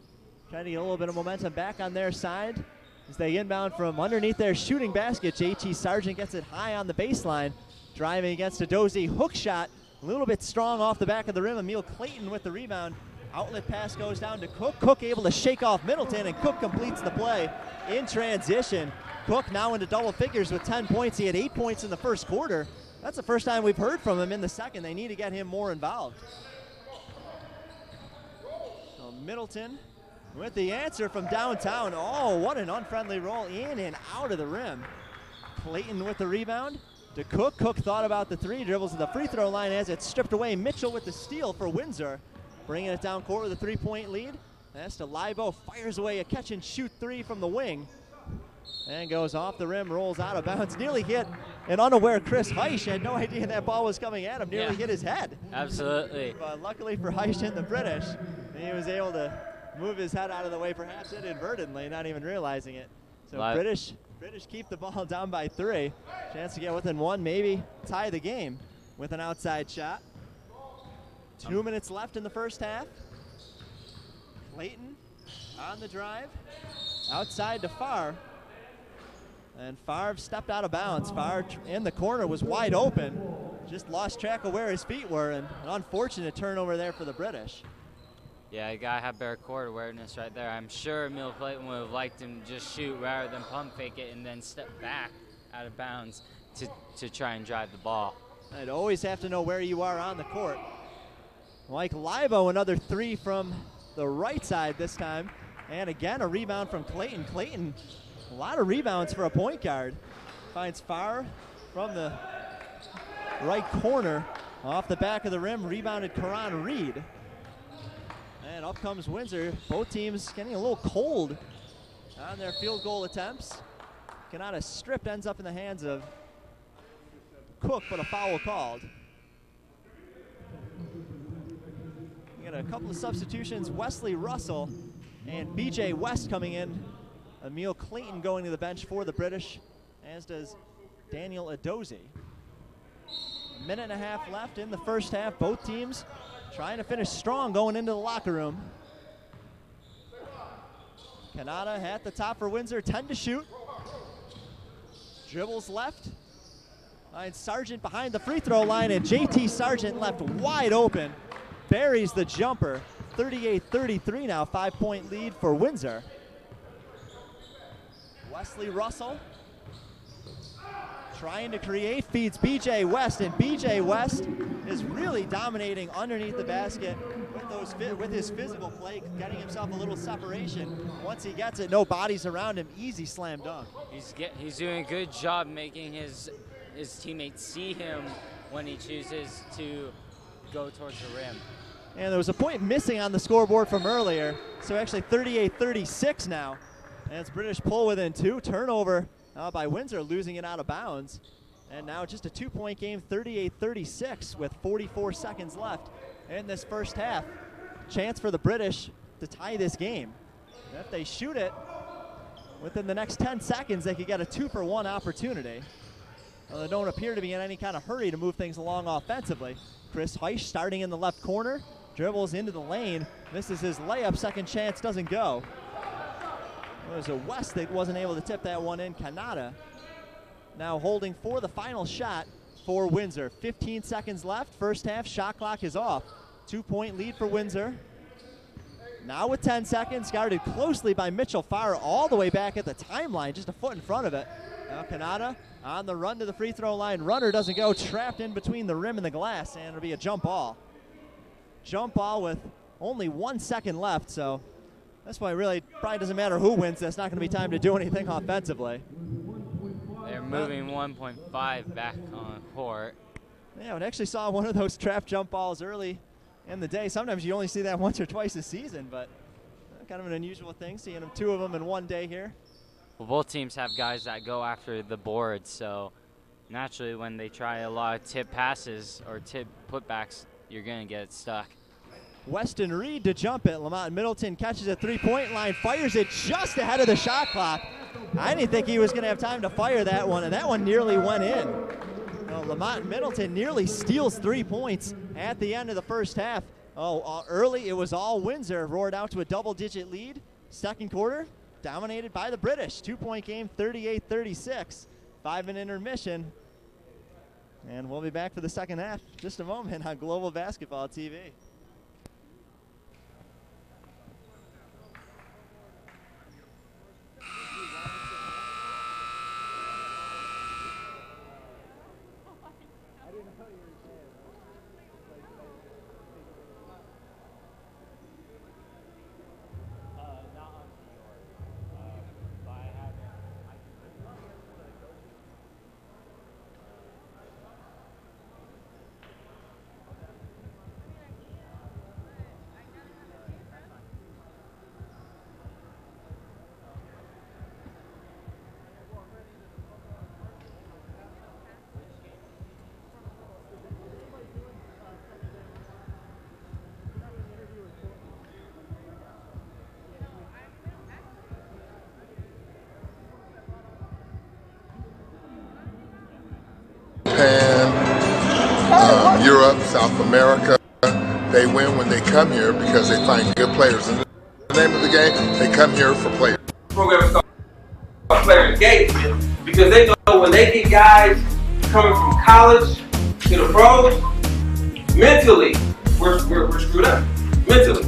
try to get a little bit of momentum back on their side as they inbound from underneath their shooting basket. JT Sargent gets it high on the baseline, driving against a Dozy hook shot, a little bit strong off the back of the rim. Emil Clayton with the rebound. Outlet pass goes down to Cook. Cook able to shake off Middleton, and Cook completes the play in transition. Cook now into double figures with 10 points. He had 8 points in the first quarter. That's the first time we've heard from him in the second. They need to get him more involved. So Middleton with the answer from downtown. Oh, what an unfriendly roll in and out of the rim. Clayton with the rebound to Cook. Cook thought about the three, dribbles to the free throw line as it's stripped away. Mitchell with the steal for Windsor, bringing it down court with a 3-point lead. That's to Libo, fires away a catch and shoot three from the wing. And goes off the rim, rolls out of bounds. Nearly hit an unaware Chris Heisch. Had no idea that ball was coming at him. Nearly hit his head. Absolutely. But luckily for Heisch and the British, he was able to move his head out of the way, perhaps inadvertently, not even realizing it. So British keep the ball down by 3. Chance to get within 1, maybe tie the game with an outside shot. 2 minutes left in the first half. Clayton on the drive, outside to Favre. And Favre stepped out of bounds. Favre in the corner was wide open. Just lost track of where his feet were, and an unfortunate turnover there for the British. Yeah, you gotta have better court awareness right there. I'm sure Emil Clayton would have liked him to just shoot rather than pump fake it and then step back out of bounds to try and drive the ball. I'd always have to know where you are on the court. Mike Libo, another 3 from the right side this time. And again, a rebound from Clayton. Clayton, a lot of rebounds for a point guard. Finds Favre from the right corner. Off the back of the rim, rebounded Karan Reed. And up comes Windsor. Both teams getting a little cold on their field goal attempts. Kanata stripped, ends up in the hands of Cook, but a foul called. We got a couple of substitutions. Wesley Russell and BJ West coming in. Emil Clayton going to the bench for the British, as does Daniel Adozi. A minute and a half left in the first half. Both teams trying to finish strong going into the locker room. Kanata at the top for Windsor, 10 to shoot. Dribbles left. Finds Sargent behind the free throw line, and JT Sargent left wide open. Buries the jumper. 38-33 now, 5-point lead for Windsor. Wesley Russell trying to create, feeds BJ West, and BJ West is really dominating underneath the basket with his physical play, getting himself a little separation. Once he gets it, no bodies around him, easy slam dunk. He's doing a good job making his teammates see him when he chooses to go towards the rim. And there was a point missing on the scoreboard from earlier, so actually 38-36 now. And it's British pull within 2. Turnover by Windsor, losing it out of bounds. And now just a 2-point game, 38-36 with 44 seconds left in this first half. Chance for the British to tie this game. And if they shoot it within the next 10 seconds, they could get a 2-for-1 opportunity. Well, they don't appear to be in any kind of hurry to move things along offensively. Chris Heisch starting in the left corner, dribbles into the lane, misses his layup, second chance doesn't go. There's a West that wasn't able to tip that one in. Kanata now holding for the final shot for Windsor. 15 seconds left, first half, shot clock is off. 2-point lead for Windsor. Now with 10 seconds, guarded closely by Mitchell Favre all the way back at the timeline, just a foot in front of it. Now Kanata on the run to the free throw line. Runner doesn't go, trapped in between the rim and the glass, and it'll be a jump ball. Jump ball with only 1 second left, so that's why it really probably doesn't matter who wins. That's not going to be time to do anything offensively. They're moving 1.5 back on court. Yeah, I actually saw one of those trap jump balls early in the day. Sometimes you only see that once or twice a season, but kind of an unusual thing, seeing them 2 of them in one day here. Well, both teams have guys that go after the board, so naturally when they try a lot of tip passes or tip putbacks, you're going to get it stuck. Weston Reed to jump it. Lamont Middleton catches a 3-point line, fires it just ahead of the shot clock. I didn't think he was going to have time to fire that one, and that one nearly went in. Lamont Middleton nearly steals 3 points at the end of the first half. Early it was all Windsor, roared out to a double-digit lead. Second quarter, dominated by the British. 2-point game, 38-36. 5-minute intermission. And we'll be back for the second half just a moment on Global Basketball TV. Japan, Europe, South America, they win when they come here because they find good players. And the name of the game, they come here for players. Program is called player engagement because they know when they get guys coming from college to the pros, mentally, we're screwed up. Mentally.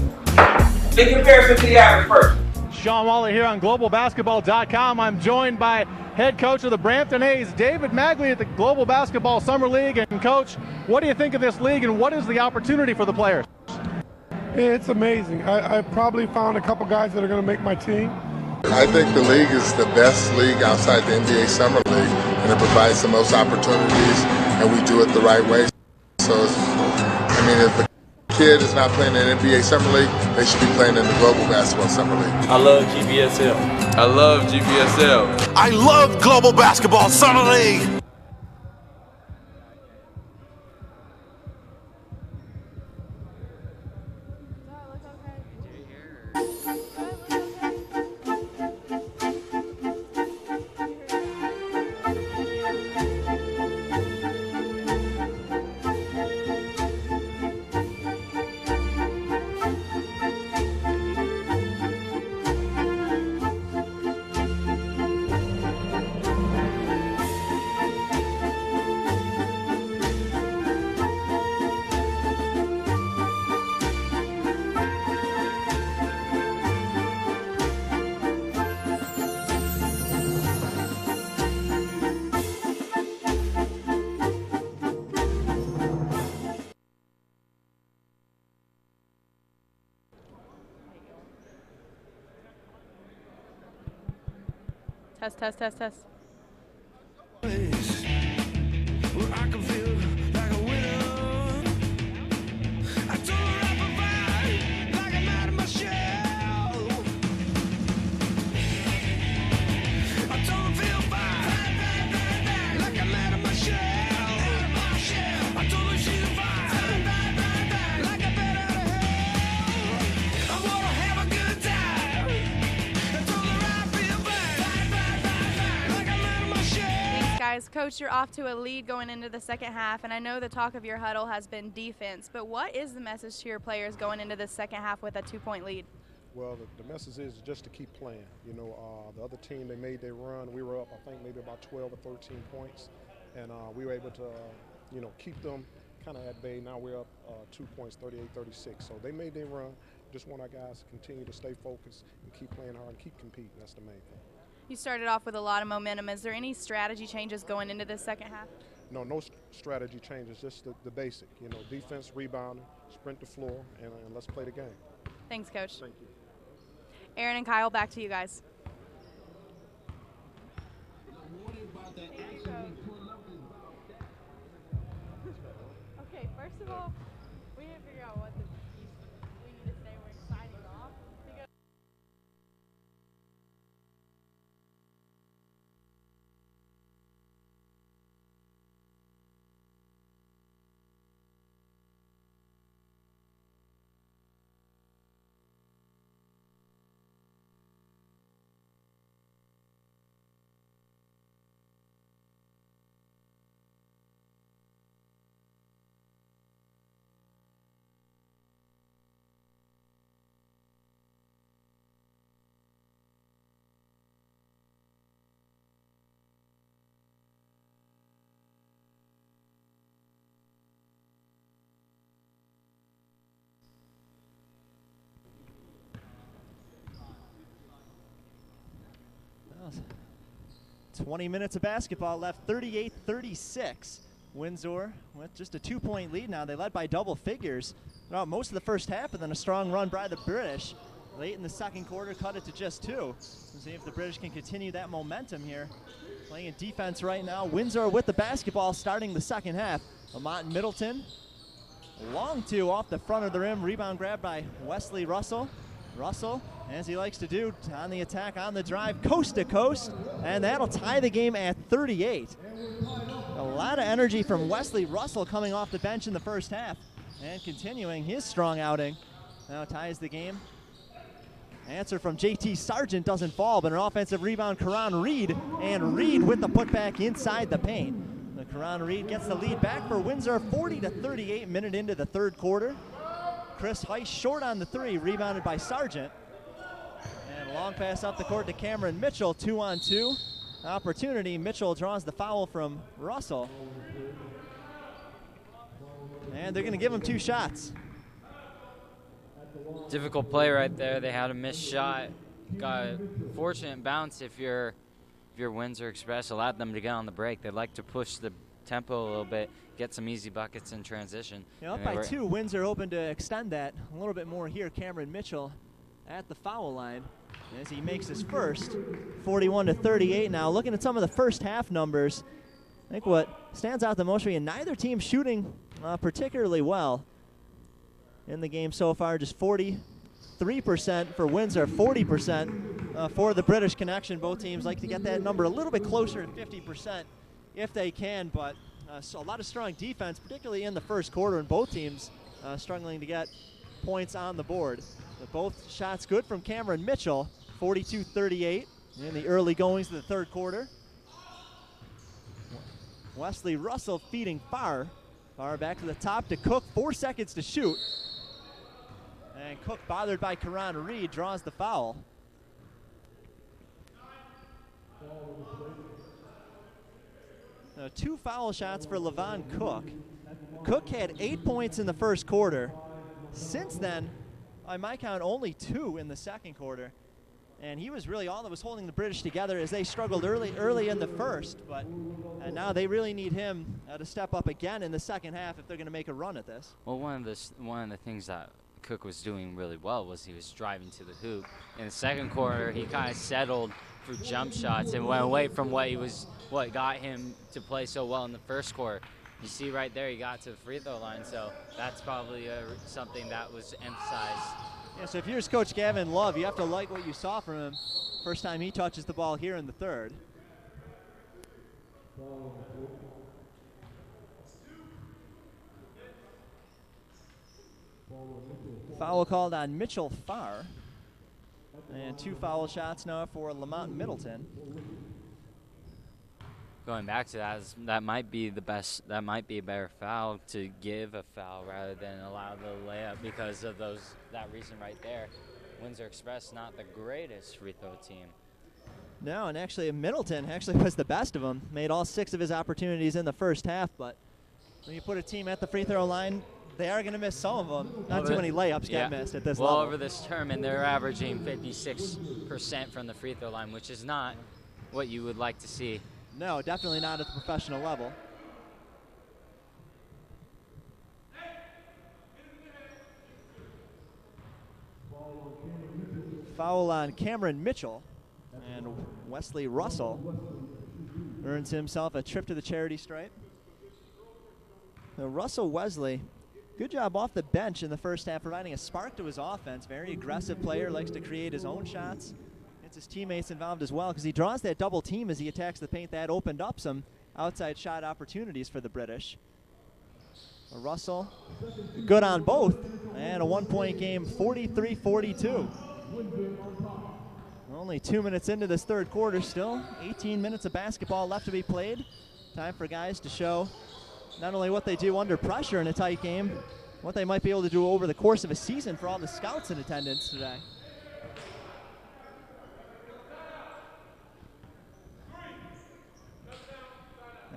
In comparison to the average person. Sean Wally here on GlobalBasketball.com. I'm joined by head coach of the Brampton A's, David Magley, at the Global Basketball Summer League. And coach, what do you think of this league and what is the opportunity for the players? It's amazing. I probably found a couple guys that are going to make my team. I think the league is the best league outside the NBA Summer League, and it provides the most opportunities, and we do it the right way. So, if a kid is not playing in the NBA Summer League, they should be playing in the Global Basketball Summer League. I love GBSL. I love GBSL. I love Global Basketball Summer League. Test. Coach, you're off to a lead going into the second half, and I know the talk of your huddle has been defense, but what is the message to your players going into the second half with a 2-point lead? Well, the message is just to keep playing. The other team, they made their run. We were up, I think, maybe about 12 or 13 points, and we were able to, keep them kind of at bay. Now we're up 2 points, 38-36. So they made their run. Just want our guys to continue to stay focused and keep playing hard and keep competing. That's the main thing. You started off with a lot of momentum. Is there any strategy changes going into this second half? No strategy changes, just the basic. Defense, rebounding, sprint the floor, and let's play the game. Thanks, Coach. Thank you. Aaron and Kyle, back to you guys. Okay, first of all, we didn't figure out what we need to say when signing off. 20 minutes of basketball left, 38-36. Windsor with just a 2-point lead now. They led by double figures throughout most of the first half, and then a strong run by the British. Late in the second quarter, cut it to just 2. Let's see if the British can continue that momentum here. Playing in defense right now. Windsor with the basketball starting the second half. Lamont Middleton. Long 2 off the front of the rim. Rebound grabbed by Wesley Russell. Russell, as he likes to do, on the attack, on the drive, coast to coast, and that'll tie the game at 38. A lot of energy from Wesley Russell coming off the bench in the first half and continuing his strong outing. Now ties the game. Answer from JT Sargent doesn't fall, but an offensive rebound, Karan Reed, and Reed with the putback inside the paint. The Karan Reed gets the lead back for Windsor, 40-38 minute into the third quarter. Chris Heiss short on the 3, rebounded by Sargent. And a long pass up the court to Cameron Mitchell, 2-on-2. Opportunity, Mitchell draws the foul from Russell. And they're gonna give him 2 shots. Difficult play right there. They had a missed shot. Got a fortunate bounce if you're Windsor Express. Allowed them to get on the break. They like to push the tempo a little bit, get some easy buckets in transition. Yeah, up by 2, Windsor hoping to extend that a little bit more here. Cameron Mitchell at the foul line as he makes his first. 41-38 now. Looking at some of the first half numbers, I think what stands out the most for you, neither team shooting particularly well in the game so far. Just 43% for Windsor, 40% for the British Connection. Both teams like to get that number a little bit closer to 50% if they can, but so a lot of strong defense, particularly in the first quarter, and both teams struggling to get points on the board. But both shots good from Cameron Mitchell, 42-38 in the early goings of the third quarter. Wesley Russell feeding far back to the top to Cook, 4 seconds to shoot. And Cook, bothered by Karan Reed, draws the foul. Now 2 foul shots for Levon Cook. Cook had 8 points in the first quarter. Since then, by my count, only 2 in the second quarter. And he was really all that was holding the British together as they struggled early in the first. And now they really need him to step up again in the second half if they're going to make a run at this. Well, one of the things that Cook was doing really well was he was driving to the hoop. In the second quarter, he kind of settled for jump shots and went away from what got him to play so well in the first quarter. You see right there, he got to the free throw line, so that's probably something that was emphasized. Yeah, so if you're his coach, Gavin Love, you have to like what you saw from him first time he touches the ball here in the third. Foul called on Mitchell Farr. And 2 foul shots now for Lamont Middleton. Going back to that, that might be the best. That might be a better foul, to give a foul rather than allow the layup, because of that reason right there. Windsor Express not the greatest free throw team. No, and actually Middleton was the best of them. Made all 6 of his opportunities in the first half, but when you put a team at the free throw line, they are going to miss some of them. Not too many layups get missed at this level. Well, over this tournament, they're averaging 56% from the free throw line, which is not what you would like to see. No, definitely not at the professional level. Foul on Cameron Mitchell, and Wesley Russell earns himself a trip to the charity stripe. Now Russell Wesley, good job off the bench in the first half, providing a spark to his offense. Very aggressive player, likes to create his own shots. Gets his teammates involved as well, because he draws that double team as he attacks the paint. That opened up some outside shot opportunities for the British. Russell, good on both, and a 1-point game, 43-42. Only 2 minutes into this third quarter, still 18 minutes of basketball left to be played. Time for guys to show not only what they do under pressure in a tight game, what they might be able to do over the course of a season for all the scouts in attendance today.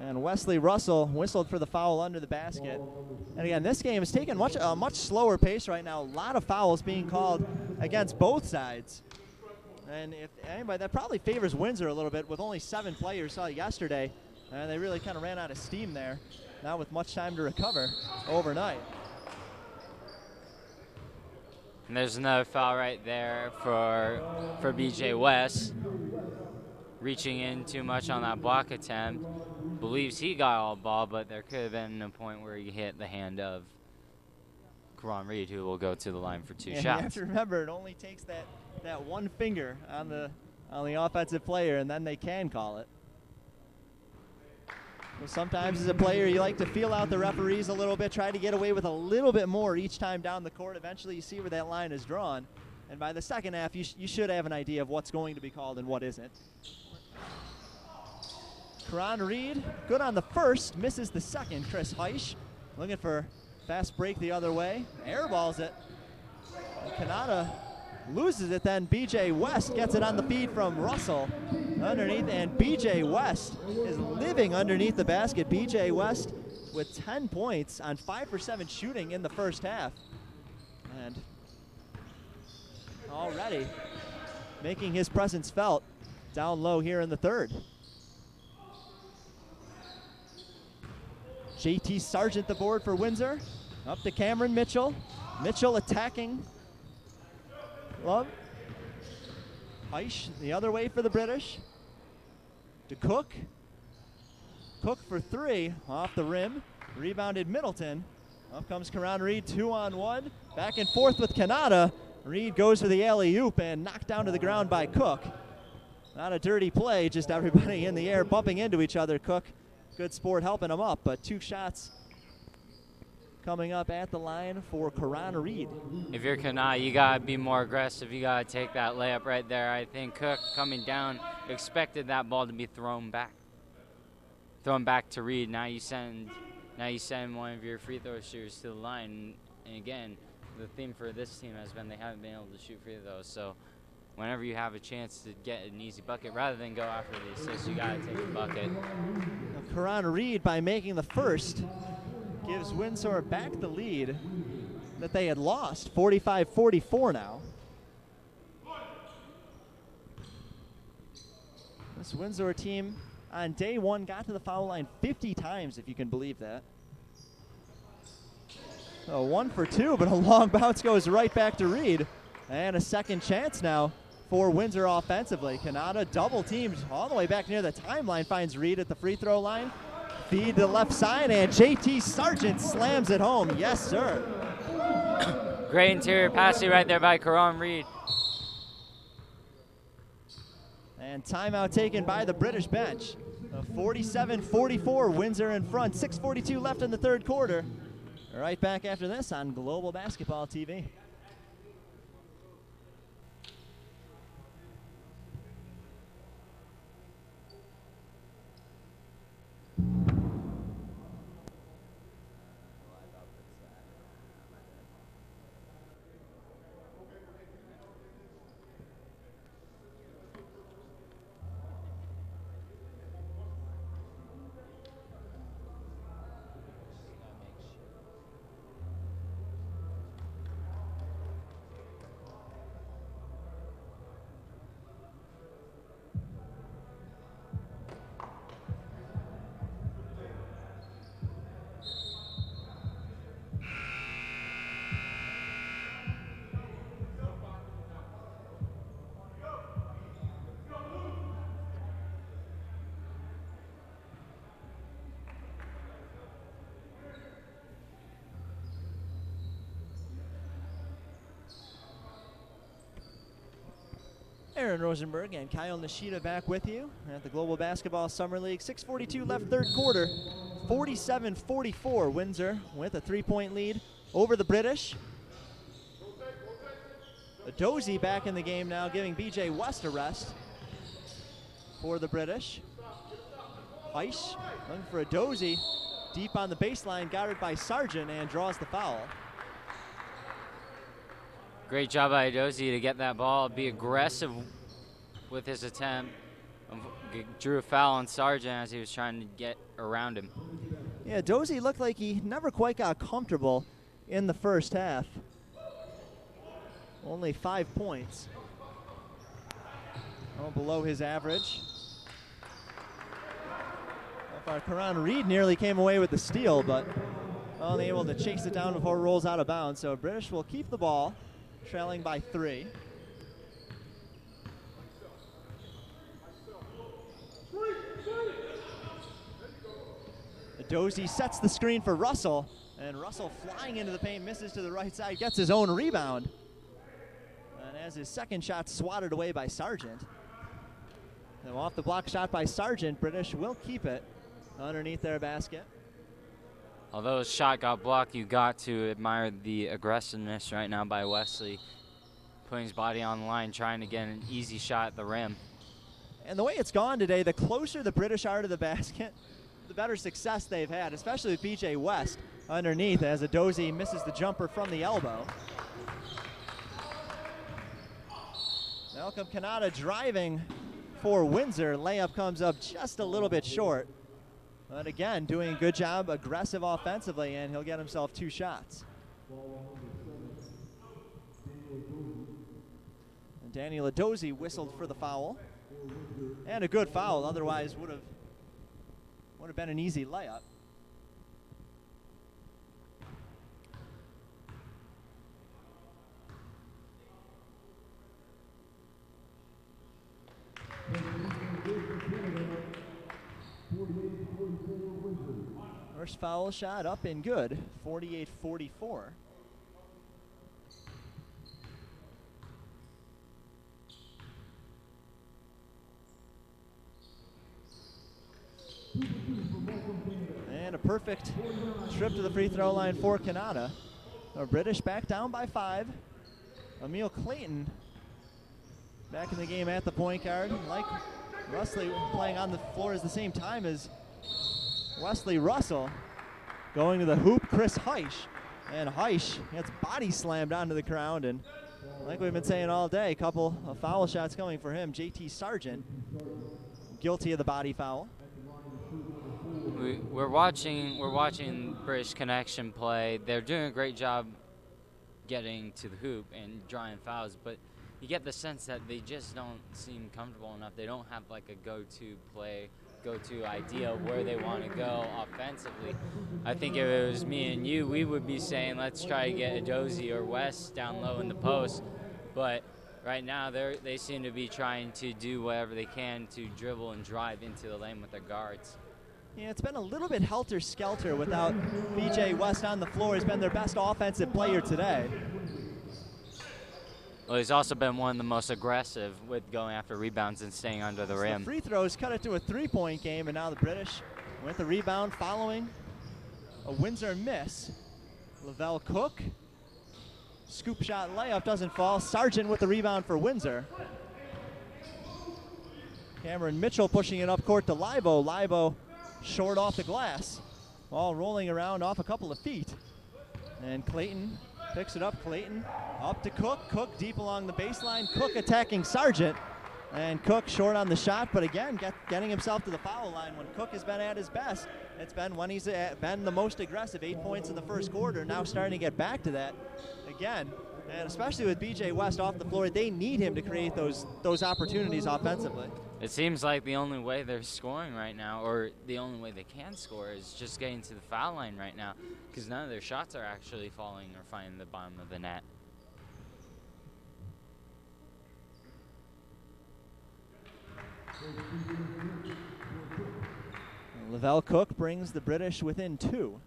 And Wesley Russell whistled for the foul under the basket. And again, this game is taking a much slower pace right now. A lot of fouls being called against both sides. And if anybody, that probably favors Windsor a little bit with only 7 players saw yesterday. And they really kind of ran out of steam there. Now with much time to recover overnight. And there's another foul right there for BJ West. Reaching in too much on that block attempt. Believes he got all ball, but there could have been a point where he hit the hand of Karan Reed, who will go to the line for 2 shots. You have to remember, it only takes that one finger on the offensive player, and then they can call it. So sometimes as a player, you like to feel out the referees a little bit, try to get away with a little bit more each time down the court. Eventually, you see where that line is drawn, and by the second half, you should have an idea of what's going to be called and what isn't. Karan Reed, good on the first, misses the second. Chris Heisch looking for fast break the other way, airballs it. And Kanata loses it, then BJ West gets it on the feed from Russell underneath, and BJ West is living underneath the basket. BJ West with 10 points on 5 for 7 shooting in the first half. And already making his presence felt down low here in the third. JT Sargent the board for Windsor. Up to Cameron Mitchell. Mitchell attacking Love. Heisch the other way for the British. To Cook. Cook for 3 off the rim. Rebounded Middleton. Up comes Karan Reed, 2-on-1. Back and forth with Kanata. Reed goes for the alley-oop and knocked down to the ground by Cook. Not a dirty play, just everybody in the air bumping into each other. Cook, good sport helping him up, but 2 shots coming up at the line for Karan Reed. If you're Kanata, you got to be more aggressive. You got to take that layup right there. I think Cook coming down expected that ball to be thrown back. Thrown back to Reed. Now you send one of your free throw shooters to the line. And again, the theme for this team has been they haven't been able to shoot free throws. So whenever you have a chance to get an easy bucket, rather than go after the assist, you got to take the bucket. Now, Karan Reed, by making the first, gives Windsor back the lead that they had lost, 45-44 now. This Windsor team on day 1 got to the foul line 50 times, if you can believe that. So 1 for 2, but a long bounce goes right back to Reed. And a second chance now for Windsor offensively. Kanata double teamed all the way back near the timeline, finds Reed at the free throw line. Feed to the left side, and JT Sargent slams it home. Yes, sir. Great interior passing right there by Karan Reed. And timeout taken by the British bench. 47-44, Windsor in front. 6:42 left in the third quarter. Right back after this on Global Basketball TV. Aaron Rosenberg and Kyle Nishida back with you at the Global Basketball Summer League. 6:42 left third quarter. 47-44, Windsor with a 3-point lead over the British. Dozie back in the game now, giving BJ West a rest for the British. Heisch looking for a Dozie deep on the baseline, guarded by Sargent, and draws the foul. Great job by Dozie to get that ball, be aggressive with his attempt. Drew a foul on Sargent as he was trying to get around him. Yeah, Dozie looked like he never quite got comfortable in the first half. Only 5 points. below his average. Karan Reed nearly came away with the steal, but only able to chase it down before it rolls out of bounds. So British will keep the ball, trailing by 3. Dozie sets the screen for Russell, and Russell flying into the paint, misses to the right side, gets his own rebound. And as his second shot swatted away by Sargent. Now off the block shot by Sargent, British will keep it underneath their basket. Although his shot got blocked, you got to admire the aggressiveness right now by Wesley, putting his body on the line, trying to get an easy shot at the rim. And the way it's gone today, the closer the British are to the basket, the better success they've had, especially with BJ West underneath as Dozie misses the jumper from the elbow. Malcolm Kanata driving for Windsor. Layup comes up just a little bit short. But again, doing a good job, aggressive offensively, and he'll get himself 2 shots. And Daniel Dozie whistled for the foul. And a good foul, otherwise would have been an easy layup. First foul shot up and good, 48-44. And a perfect trip to the free throw line for Kanata. The British back down by 5. Emil Clayton back in the game at the point guard. Like Wesley playing on the floor at the same time as Wesley Russell. Going to the hoop, Chris Heisch. And Heisch gets body slammed onto the ground. And like we've been saying all day, a couple of foul shots coming for him. JT Sargent guilty of the body foul. We're watching British Connection play. They're doing a great job getting to the hoop and drawing fouls, but you get the sense that they just don't seem comfortable enough. They don't have like a go-to play, go-to idea of where they want to go offensively. I think if it was me and you, we would be saying, let's try to get a Dozie or West down low in the post. But right now, they seem to be trying to do whatever they can to dribble and drive into the lane with their guards. Yeah, it's been a little bit helter-skelter without BJ West on the floor. He's been their best offensive player today. Well, he's also been one of the most aggressive with going after rebounds and staying under the rim. The free throws cut it to a 3-point game, and now the British with the rebound following a Windsor miss. Lavelle Cook, scoop shot layup doesn't fall. Sargent with the rebound for Windsor. Cameron Mitchell pushing it up court to Libo. Libo short off the glass. Ball rolling around off a couple of feet. And Clayton picks it up. Clayton up to Cook. Cook deep along the baseline. Cook attacking Sargent. And Cook short on the shot, but again, getting himself to the foul line. When Cook has been at his best, it's been when he's been the most aggressive. 8 points in the first quarter. Now starting to get back to that again. And especially with BJ West off the floor, they need him to create those opportunities offensively. It seems like the only way they're scoring right now, or the only way they can score, is just getting to the foul line right now, because none of their shots are actually falling or finding the bottom of the net. Lavelle Cook brings the British within 2.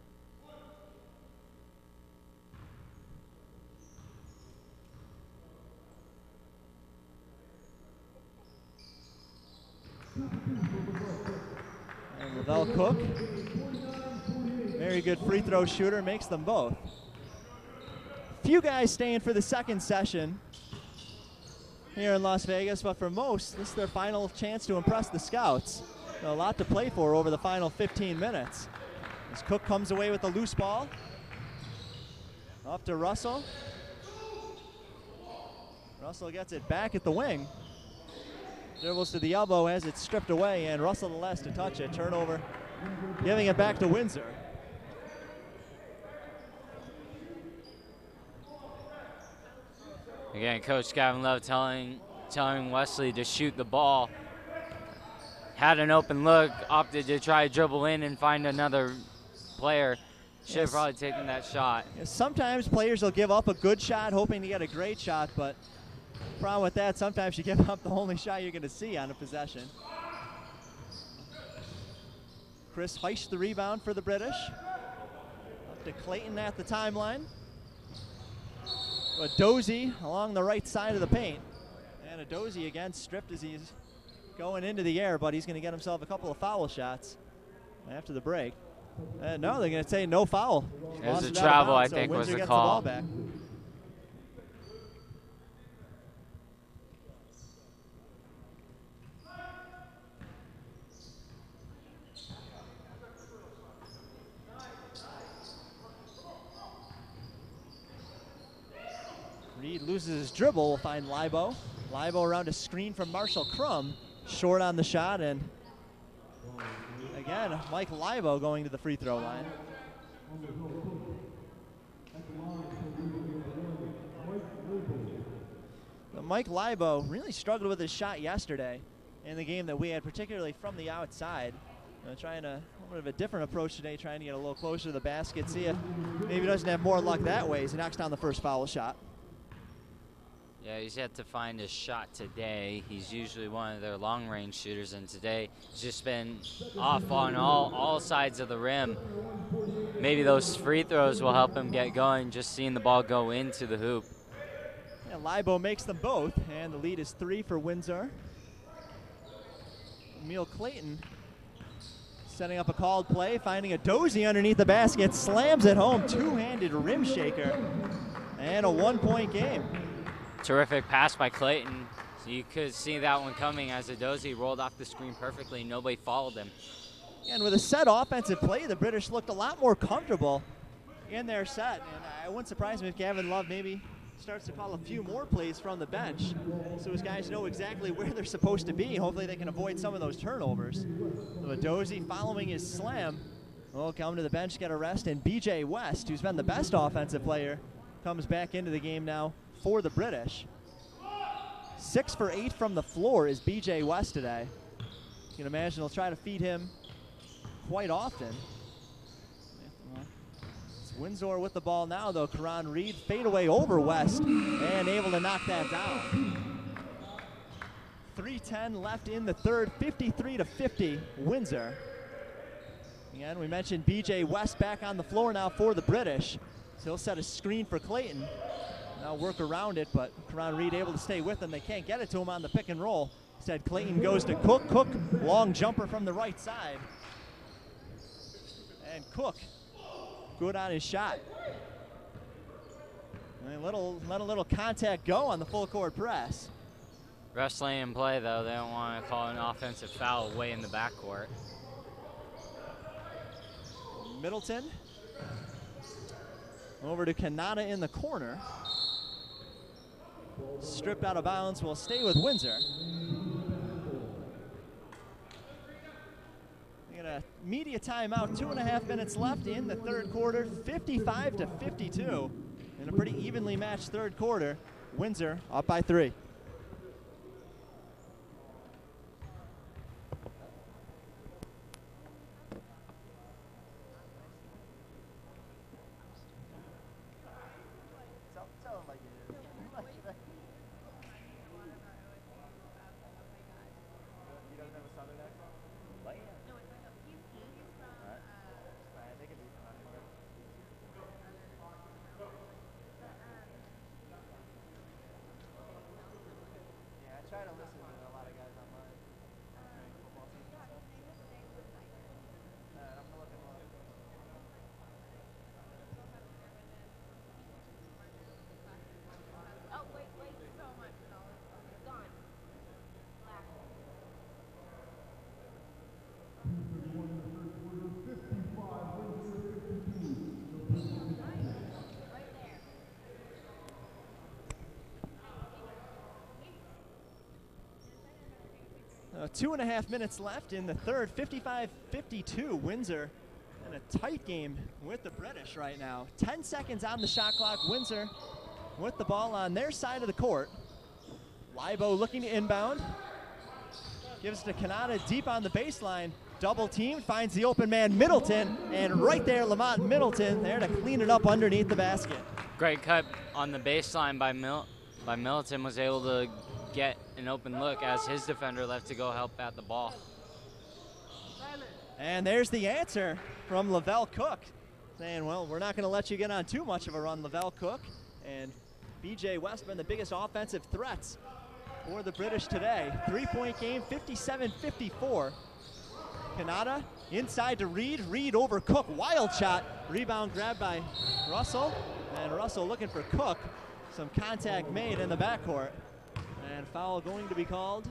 And Lavelle Cook, very good free throw shooter, makes them both. Few guys staying for the second session here in Las Vegas, but for most, this is their final chance to impress the scouts. A lot to play for over the final 15 minutes. As Cook comes away with the loose ball. Up to Russell. Russell gets it back at the wing. Dribbles to the elbow as it's stripped away, and Russell the last to touch it. Turnover, giving it back to Windsor. Again, Coach Gavin Love telling telling Wesley to shoot the ball. Had an open look, opted to try to dribble in and find another player. Should have probably taken that shot. Sometimes players will give up a good shot hoping to get a great shot, but the problem with that, sometimes you give up the only shot you're going to see on a possession. Chris Heisch the rebound for the British. Up to Clayton at the timeline. But Dozy along the right side of the paint. And a Dozy again stripped as he's going into the air, but he's going to get himself a couple of foul shots after the break. No, they're going to say no foul. There's a travel, I think, was the call. The ball back. Reed loses his dribble. We'll find Libo. Libo around a screen from Marshall Crum. Short on the shot, and again, Mike Libo going to the free throw line. Mike Libo really struggled with his shot yesterday in the game that we had, particularly from the outside. Trying a little bit of a different approach today, trying to get a little closer to the basket, see if maybe he doesn't have more luck that way as he knocks down the first foul shot. Yeah, he's yet to find his shot today. He's usually one of their long-range shooters, and today he's just been off on all sides of the rim. Maybe those free throws will help him get going, just seeing the ball go into the hoop. Yeah, Libo makes them both, and the lead is 3 for Windsor. Emil Clayton setting up a called play, finding a Dozy underneath the basket, slams it home, two-handed rim shaker, and a one-point game. Terrific pass by Clayton. So you could see that one coming as Adozie rolled off the screen perfectly. Nobody followed him. And with a set offensive play, the British looked a lot more comfortable in their set. And it wouldn't surprise me if Gavin Love maybe starts to call a few more plays from the bench so his guys know exactly where they're supposed to be. Hopefully they can avoid some of those turnovers. So Adozie following his slam will come to the bench, get a rest, and BJ West, who's been the best offensive player, comes back into the game now for the British. 6 for 8 from the floor is BJ West today. You can imagine they'll try to feed him quite often. It's Windsor with the ball now, though. Karan Reed fade away over West and able to knock that down. 3:10 left in the third, 53-50 Windsor. Again, we mentioned BJ West back on the floor now for the British. So he'll set a screen for Clayton. Now work around it, but Karan Reed able to stay with him. They can't get it to him on the pick and roll. Instead, Clayton goes to Cook. Cook, long jumper from the right side. And Cook, good on his shot. And let a little contact go on the full court press. Wrestling in play, though. They don't want to call an offensive foul way in the backcourt. Middleton. Over to Kanata in the corner. Stripped out of bounds, will stay with Windsor. We got a media timeout, 2.5 minutes left in the third quarter, 55-52. In a pretty evenly matched third quarter, Windsor up by 3. Two and a half minutes left in the third, 55-52. Windsor in a tight game with the British right now. 10 seconds on the shot clock. Windsor with the ball on their side of the court. Libo looking to inbound. Gives it to Kanata deep on the baseline. Double team, finds the open man Middleton, and right there Lamont Middleton there to clean it up underneath the basket. Great cut on the baseline by Middleton, was able to get an open look as his defender left to go help at the ball. And there's the answer from Lavelle Cook, saying, well, we're not going to let you get on too much of a run, Lavelle Cook. And BJ West been the biggest offensive threats for the British today. 3-point game, 57-54. Kanata inside to Reed. Reed over Cook. Wild shot. Rebound grabbed by Russell. And Russell looking for Cook. Some contact made in the backcourt. And foul going to be called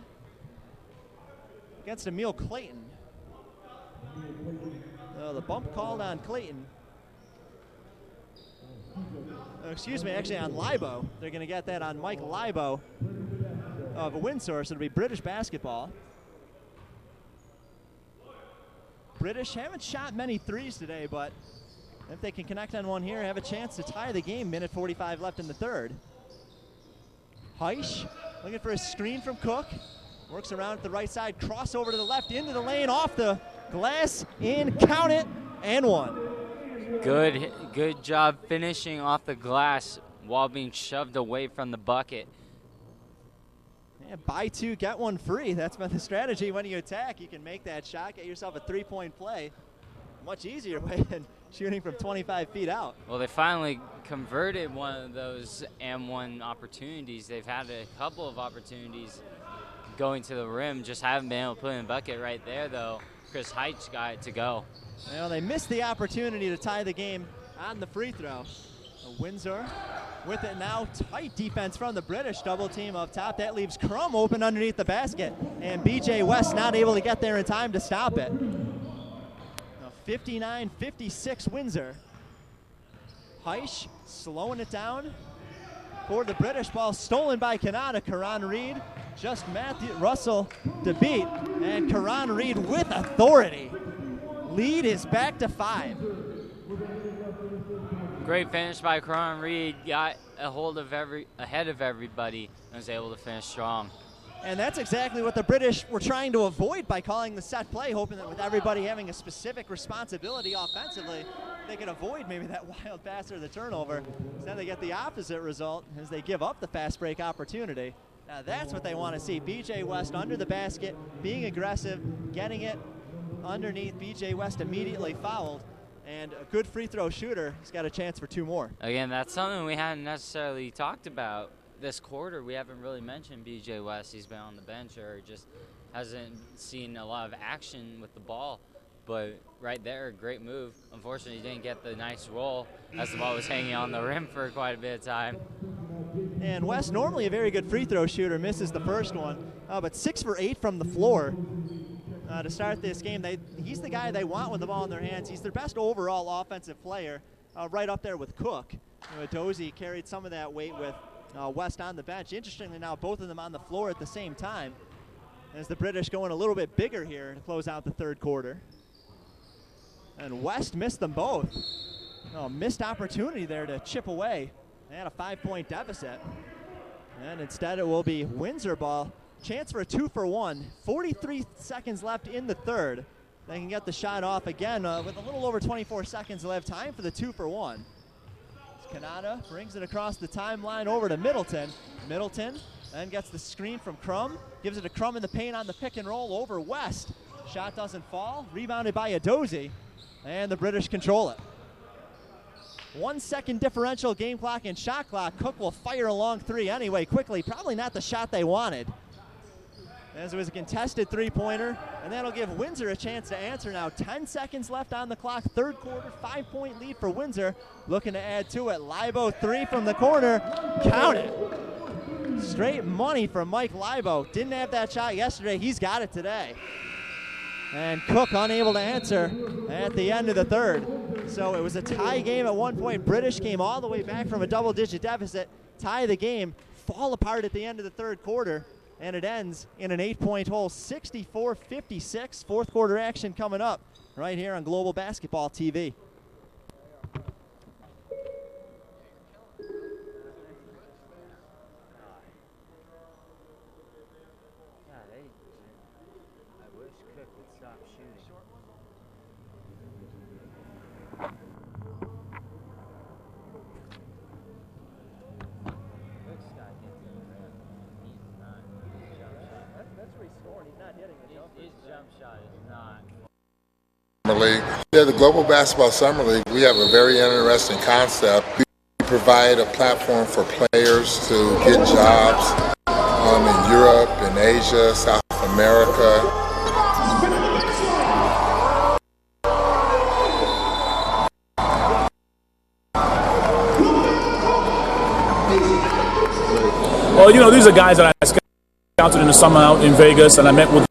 against Emil Clayton. The bump called on Clayton. Excuse me, actually on Libo. They're going to get that on Mike Libo of Windsor, so it'll be British basketball. British haven't shot many threes today, but if they can connect on one here, have a chance to tie the game. Minute 45 left in the third. Heisch looking for a screen from Cook. Works around at the right side, crossover to the left, into the lane, off the glass, in, count it, and one. Good job finishing off the glass while being shoved away from the bucket. Yeah, buy two, get one free. That's been the strategy when you attack. You can make that shot, get yourself a three-point play. Much easier way than shooting from 25 feet out. Well, they finally converted one of those M1 opportunities. They've had a couple of opportunities going to the rim, just haven't been able to put in a bucket right there, though. Chris Heitz got it to go. Well, they missed the opportunity to tie the game on the free throw. Windsor with it now. Tight defense from the British. Double team up top. That leaves Crum open underneath the basket. And BJ West not able to get there in time to stop it. 59-56 Windsor. Heisch slowing it down for the British. Ball stolen by Kanata. Karan Reed just Matthew Russell to beat. And Karan Reed with authority. Lead is back to 5. Great finish by Karan Reed. Got a hold of ahead of everybody and was able to finish strong. And that's exactly what the British were trying to avoid by calling the set play, hoping that with everybody having a specific responsibility offensively, they could avoid maybe that wild pass or the turnover. Instead, they get the opposite result as they give up the fast break opportunity. Now that's what they want to see. BJ West under the basket, being aggressive, getting it underneath. BJ West immediately fouled. And a good free throw shooter. He's got a chance for 2 more. Again, that's something we hadn't necessarily talked about this quarter. We haven't really mentioned BJ West. He's been on the bench or just hasn't seen a lot of action with the ball. But right there, great move. Unfortunately, he didn't get the nice roll as the ball was hanging on the rim for quite a bit of time. And West, normally a very good free throw shooter, misses the first one. But 6 for 8 from the floor. To start this game, he's the guy they want with the ball in their hands. He's their best overall offensive player, right up there with Cook. Dozie carried some of that weight with West on the bench. Interestingly now, both of them on the floor at the same time, as the British going a little bit bigger here to close out the third quarter. And West missed them both. Missed opportunity there to chip away. They had a 5-point deficit. And instead it will be Windsor ball. Chance for a 2-for-1. 43 seconds left in the third. They can get the shot off again with a little over 24 seconds. They'll have time for the 2-for-1. Kanata brings it across the timeline over to Middleton. Middleton then gets the screen from Crum. Gives it to Crum in the paint on the pick and roll over West. Shot doesn't fall. Rebounded by Adozie. And the British control it. 1 second differential game clock and shot clock. Cook will fire a long 3 anyway quickly. Probably not the shot they wanted, as it was a contested 3-pointer, and that'll give Windsor a chance to answer now. 10 seconds left on the clock, third quarter, 5-point lead for Windsor. Looking to add to it. Libo 3 from the corner. Count it. Straight money from Mike Libo. Didn't have that shot yesterday. He's got it today. And Cook unable to answer at the end of the third. So it was a tie game at one point. British came all the way back from a double-digit deficit, tie the game, fall apart at the end of the third quarter. And it ends in an 8-point hole, 64-56. Fourth quarter action coming up right here on Global Basketball TV. stop shooting. That's where he's scoring. He's not hitting the jumper. His jump shot is not. Summer League. Yeah, the Global Basketball Summer League, we have a very interesting concept. We provide a platform for players to get jobs in Europe, in Asia, South America. Well, you know, these are guys that I scouted in the summer out in Vegas, and I met with.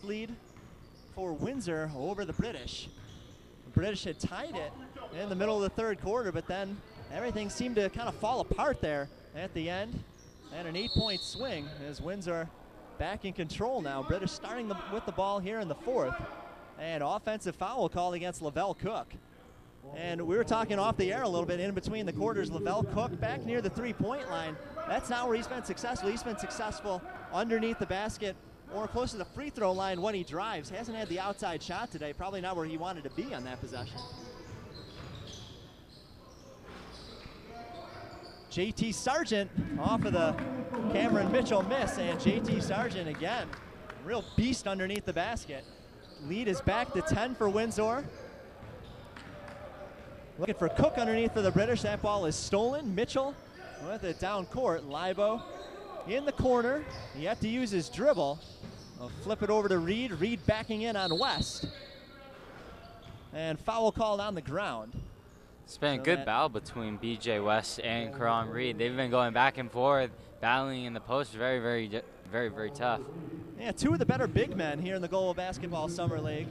Lead for Windsor over the British. The British had tied it in the middle of the third quarter, but then everything seemed to kind of fall apart there at the end. And an 8-point swing as Windsor back in control now. British starting with the ball here in the fourth. And offensive foul called against Lavelle Cook. And we were talking off the air a little bit in between the quarters. Lavelle Cook back near the three-point line. That's not where he's been successful. He's been successful underneath the basket or close to the free throw line when he drives. Hasn't had the outside shot today. Probably not where he wanted to be on that possession. JT Sargent off of the Cameron Mitchell miss, and JT Sargent again, real beast underneath the basket. Lead is back to 10 for Windsor. Looking for Cook underneath for the British. That ball is stolen. Mitchell with it down court. Libo in the corner. Yet to use his dribble. I'll flip it over to Reed. Reed backing in on West. And foul called on the ground. It's been a good battle between BJ West and Karan Reed. They've been going back and forth, battling in the post. Very, very tough. Yeah, two of the better big men here in the Global Basketball Summer League.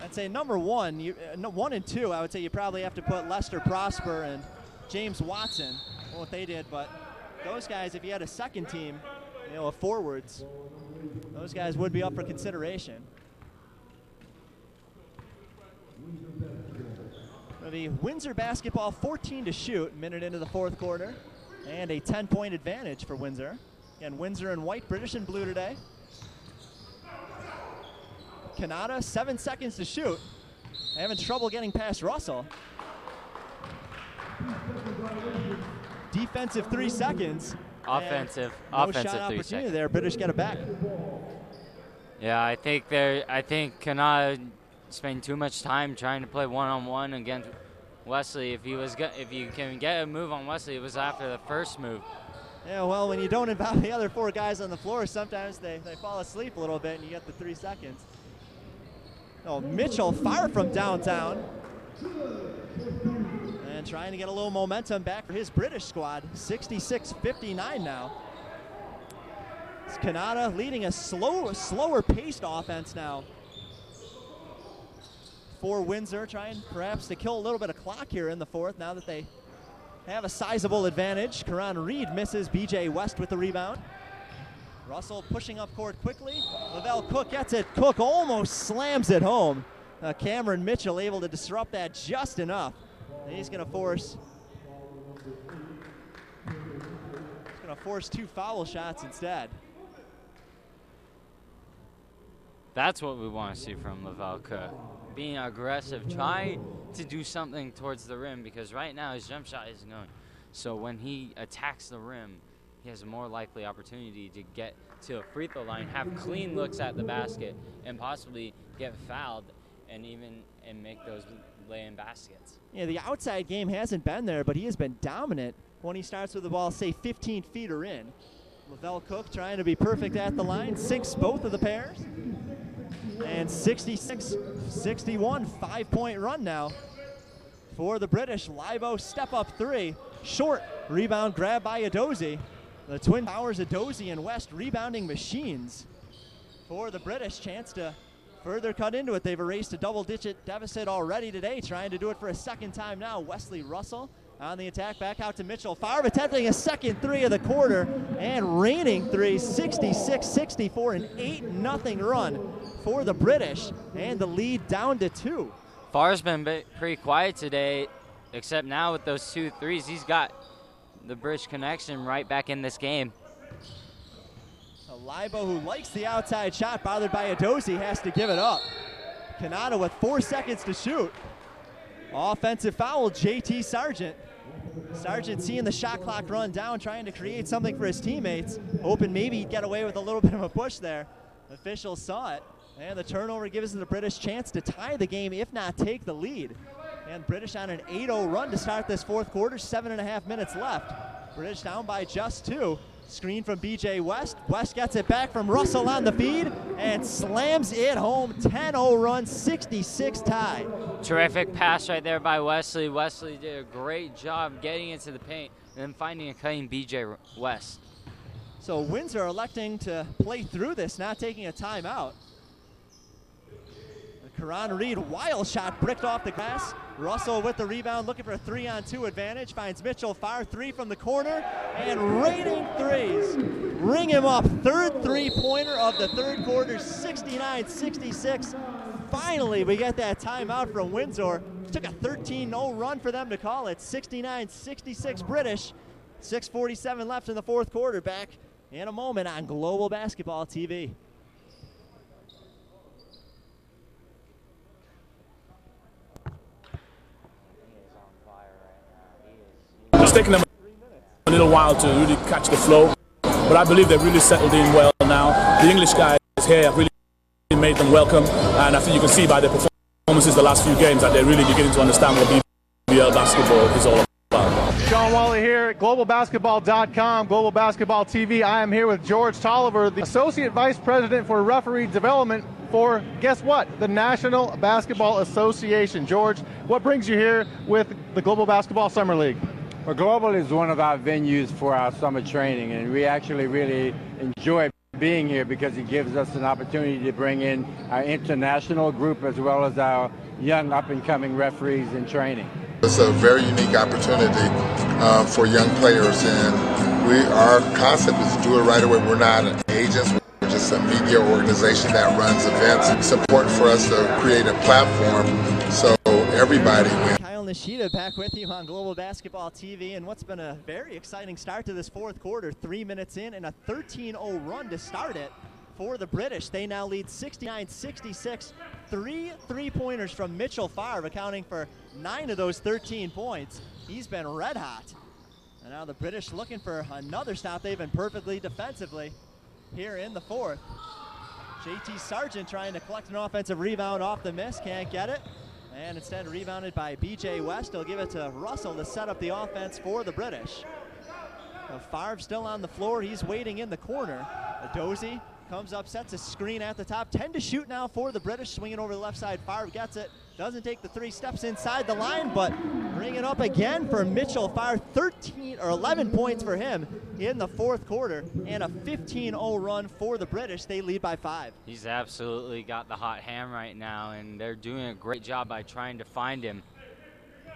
I'd say number one, 1 and 2, I would say you probably have to put Lester Prosper and James Watson, what they did. But those guys, if you had a second team, you know, of forwards, those guys would be up for consideration. The Windsor basketball 14 to shoot, minute into the fourth quarter, and a 10-point advantage for Windsor. Again, Windsor in white, British in blue today. Kanata, 7 seconds to shoot. Having trouble getting past Russell. Defensive 3 seconds. Offensive, no offensive shot 3 opportunity seconds. there. British get it back. Yeah, I think Kanata spend too much time trying to play one-on-one against Wesley. If you can get a move on Wesley, it was after the first move. Yeah, well, when you don't involve the other 4 guys on the floor, sometimes they fall asleep a little bit and you get the 3 seconds. Oh, Mitchell far from downtown. And trying to get a little momentum back for his British squad. 66-59 now. It's Kanata leading a slower paced offense now for Windsor, trying perhaps to kill a little bit of clock here in the fourth now that they have a sizable advantage. Karan Reed misses. BJ West with the rebound. Russell pushing up court quickly. Lavelle Cook gets it. Cook almost slams it home. Cameron Mitchell able to disrupt that just enough. And he's going to force 2 foul shots instead. That's what we want to see from Lavelle Cook. Being aggressive, trying to do something towards the rim, because right now his jump shot isn't going. So when he attacks the rim, he has a more likely opportunity to get to a free throw line, have clean looks at the basket, and possibly get fouled and make those lay-in baskets. Yeah, the outside game hasn't been there, but he has been dominant when he starts with the ball, say 15 feet or in. Lavelle Cook trying to be perfect at the line, sinks both of the pairs. And 66-61, 5-point run now for the British. Libo step up 3, short, rebound grab by Adozie. The twin powers Adozie and West rebounding machines for the British. Chance to further cut into it. They've erased a double-digit deficit already today, trying to do it for a second time now. Wesley Russell on the attack, back out to Mitchell. Favre attempting a second 3 of the quarter and raining 3, 66-64, an 8-0 run for the British, and the lead down to 2. Farr's been pretty quiet today, except now with those 2 threes, he's got the British connection right back in this game. Libo, who likes the outside shot, bothered by Adozi, has to give it up. Canada with 4 seconds to shoot. Offensive foul, JT Sargent. Sargent seeing the shot clock run down, trying to create something for his teammates, hoping maybe he'd get away with a little bit of a push there. Officials saw it, and the turnover gives the British chance to tie the game, if not take the lead. And British on an 8-0 run to start this fourth quarter, 7.5 minutes left. British down by just 2. Screen from BJ West. West gets it back from Russell on the feed and slams it home. 10-0 run, 66 tie. Terrific pass right there by Wesley. Wesley did a great job getting into the paint and then finding and cutting BJ West. So Windsor electing to play through this, not taking a timeout. Karan Reed, wild shot, bricked off the glass. Russell with the rebound, looking for a 3-on-2 advantage. Finds Mitchell, fire 3 from the corner, and raining threes. Ring him up, third three-pointer of the third quarter, 69-66. Finally, we get that timeout from Windsor. Took a 13-0 run for them to call it, 69-66 British. 6:47 left in the fourth quarter. Back in a moment on Global Basketball TV. It's taken them a little while to really catch the flow, but I believe they've really settled in well now. The English guys here have really made them welcome, and I think you can see by their performances the last few games that they're really beginning to understand what BBL basketball is all about. Sean Wally here at globalbasketball.com, Global Basketball TV. I am here with George Tolliver, the Associate Vice President for Referee Development for, guess what, the National Basketball Association. George, what brings you here with the Global Basketball Summer League? Well, Global is one of our venues for our summer training, and we actually really enjoy being here because it gives us an opportunity to bring in our international group as well as our young up-and-coming referees in training. It's a very unique opportunity for young players, and our concept is to do it right away. We're not agents, we're just a media organization that runs events. It's important for us to create a platform so everybody wins. Nishida back with you on Global Basketball TV, and what's been a very exciting start to this fourth quarter. 3 minutes in and a 13-0 run to start it for the British. They now lead 69-66. 3 three-pointers from Mitchell Favre, accounting for 9 of those 13 points. He's been red hot. And now the British looking for another stop. They've been perfectly defensively here in the fourth. JT Sargent trying to collect an offensive rebound off the miss, can't get it. And instead rebounded by BJ West. He'll give it to Russell to set up the offense for the British. Favre still on the floor. He's waiting in the corner. Adozi comes up, sets a screen at the top. 10 to shoot now for the British. Swinging over the left side. Favre gets it. Doesn't take the 3 steps inside the line, but bring it up again for Mitchell Favre. 11 points for him in the fourth quarter, and a 15-0 run for the British. They lead by 5. He's absolutely got the hot hand right now, and they're doing a great job by trying to find him.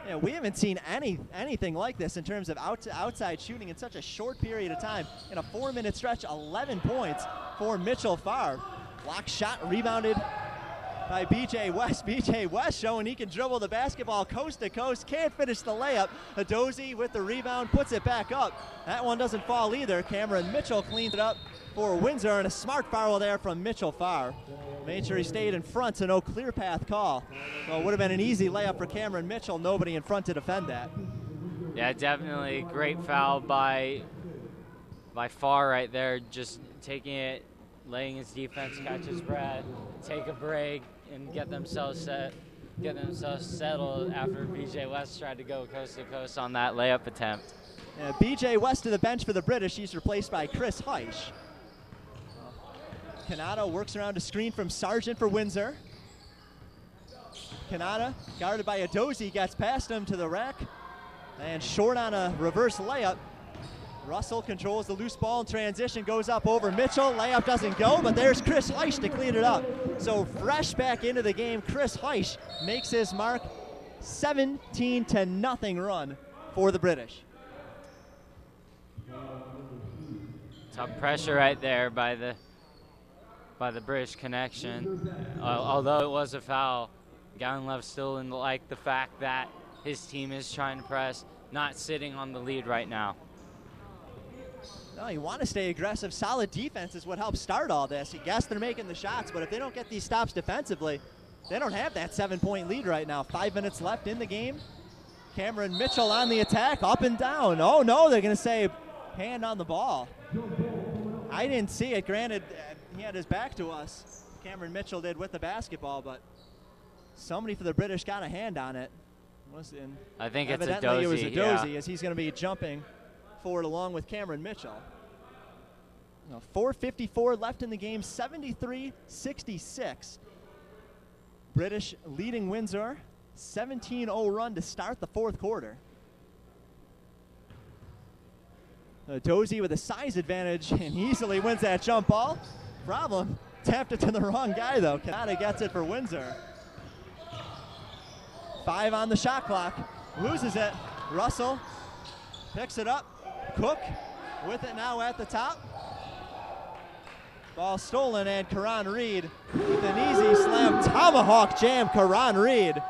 Yeah, we haven't seen anything like this in terms of outside shooting in such a short period of time. In a 4-minute stretch, 11 points for Mitchell Favre. Block shot rebounded by BJ West. BJ West showing he can dribble the basketball coast to coast. Can't finish the layup. Adozi with the rebound, puts it back up. That one doesn't fall either. Cameron Mitchell cleaned it up for Windsor, and a smart foul there from Mitchell Favre. Made sure he stayed in front, so no clear path call. So it would have been an easy layup for Cameron Mitchell. Nobody in front to defend that. Yeah, definitely great foul by Favre right there, just taking it, letting his defense catch his breath, take a break, and get themselves settled after BJ West tried to go coast to coast on that layup attempt. Yeah, BJ West to the bench for the British. He's replaced by Chris Heisch. Canada works around a screen from Sargent for Windsor. Canada, guarded by Adozi, gets past him to the rack, and short on a reverse layup. Russell controls the loose ball in transition, goes up over Mitchell. Layup doesn't go, but there's Chris Heisch to clean it up. So fresh back into the game, Chris Heisch makes his mark. 17-0 run for the British. Tough pressure right there by the British connection. Although it was a foul, Gallenlev still in like the fact that his team is trying to press, not sitting on the lead right now. No, you want to stay aggressive. Solid defense is what helps start all this. Yes, they're making the shots, but if they don't get these stops defensively, they don't have that 7-point lead right now. 5 minutes left in the game. Cameron Mitchell on the attack, up and down. Oh no, they're going to say hand on the ball. I didn't see it. Granted, he had his back to us. Cameron Mitchell did with the basketball, but somebody for the British got a hand on it. I think it's a evidently it was a Dozy, yeah. as he's going to be jumping forward along with Cameron Mitchell. 4:54 left in the game, 73-66. British leading Windsor, 17-0 run to start the fourth quarter. Dozy with a size advantage and easily wins that jump ball. Problem, tapped it to the wrong guy though. Kanata gets it for Windsor. 5 on the shot clock, loses it. Russell picks it up. Cook with it now at the top. Ball stolen, and Karan Reed with an easy slam tomahawk jam. Karan Reed,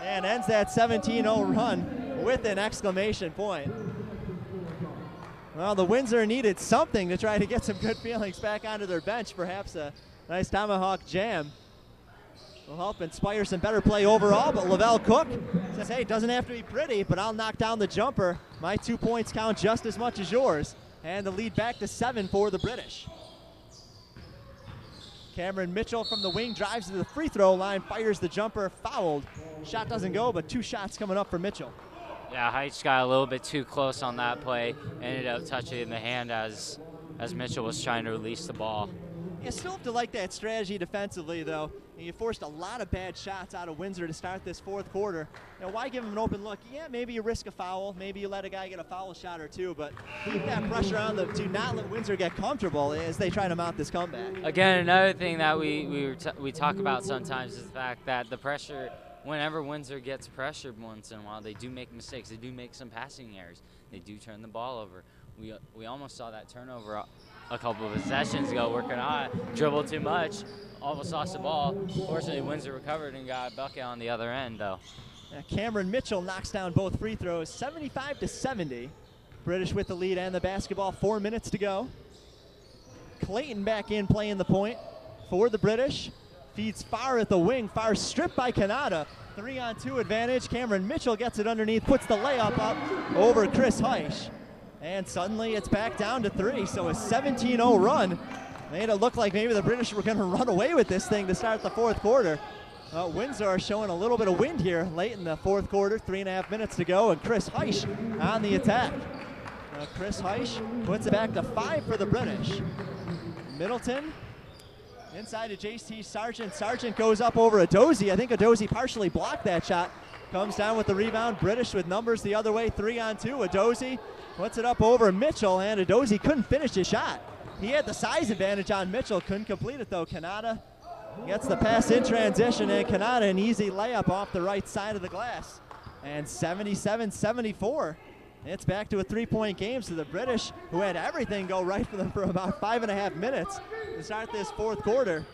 and ends that 17-0 run with an exclamation point. Well, the Windsor needed something to try to get some good feelings back onto their bench. Perhaps a nice tomahawk jam will help inspire some better play overall, but Lavelle Cook says, hey, it doesn't have to be pretty, but I'll knock down the jumper. My 2 points count just as much as yours. And the lead back to 7 for the British. Cameron Mitchell from the wing drives to the free throw line, fires the jumper, fouled. Shot doesn't go, but 2 shots coming up for Mitchell. Yeah, Heights got a little bit too close on that play, ended up touching it in the hand as Mitchell was trying to release the ball. You still have to like that strategy defensively, though. You forced a lot of bad shots out of Windsor to start this fourth quarter. Now, why give them an open look? Yeah, maybe you risk a foul. Maybe you let a guy get a foul shot or two, but keep that pressure on them. Do not let Windsor get comfortable as they try to mount this comeback. Again, another thing that we talk about sometimes is the fact that the pressure, whenever Windsor gets pressured once in a while, they do make mistakes. They do make some passing errors. They do turn the ball over. We almost saw that turnover a couple of possessions ago, working on it, dribbled too much, almost lost the ball. Fortunately, Windsor recovered and got a bucket on the other end, though. Cameron Mitchell knocks down both free throws, 75-70. British with the lead and the basketball, 4 minutes to go. Clayton back in playing the point for the British. Feeds far at the wing, far stripped by Kanata. 3-on-2 advantage. Cameron Mitchell gets it underneath, puts the layup up over Chris Heisch. And suddenly it's back down to 3, so a 17-0 run. Made it look like maybe the British were going to run away with this thing to start the fourth quarter. Windsor showing a little bit of wind here late in the fourth quarter, 3.5 minutes to go, and Chris Heisch on the attack. Chris Heisch puts it back to 5 for the British. Middleton inside to J.C. Sargent. Sargent goes up over Adozie. I think Adozie partially blocked that shot. Comes down with the rebound. British with numbers the other way, 3-on-2. Adozie puts it up over Mitchell, and Adozie couldn't finish his shot. He had the size advantage on Mitchell, couldn't complete it though. Kanata gets the pass in transition, and Kanata an easy layup off the right side of the glass. And 77-74. It's back to a 3-point game, so the British, who had everything go right for them for about 5.5 minutes to start this fourth quarter,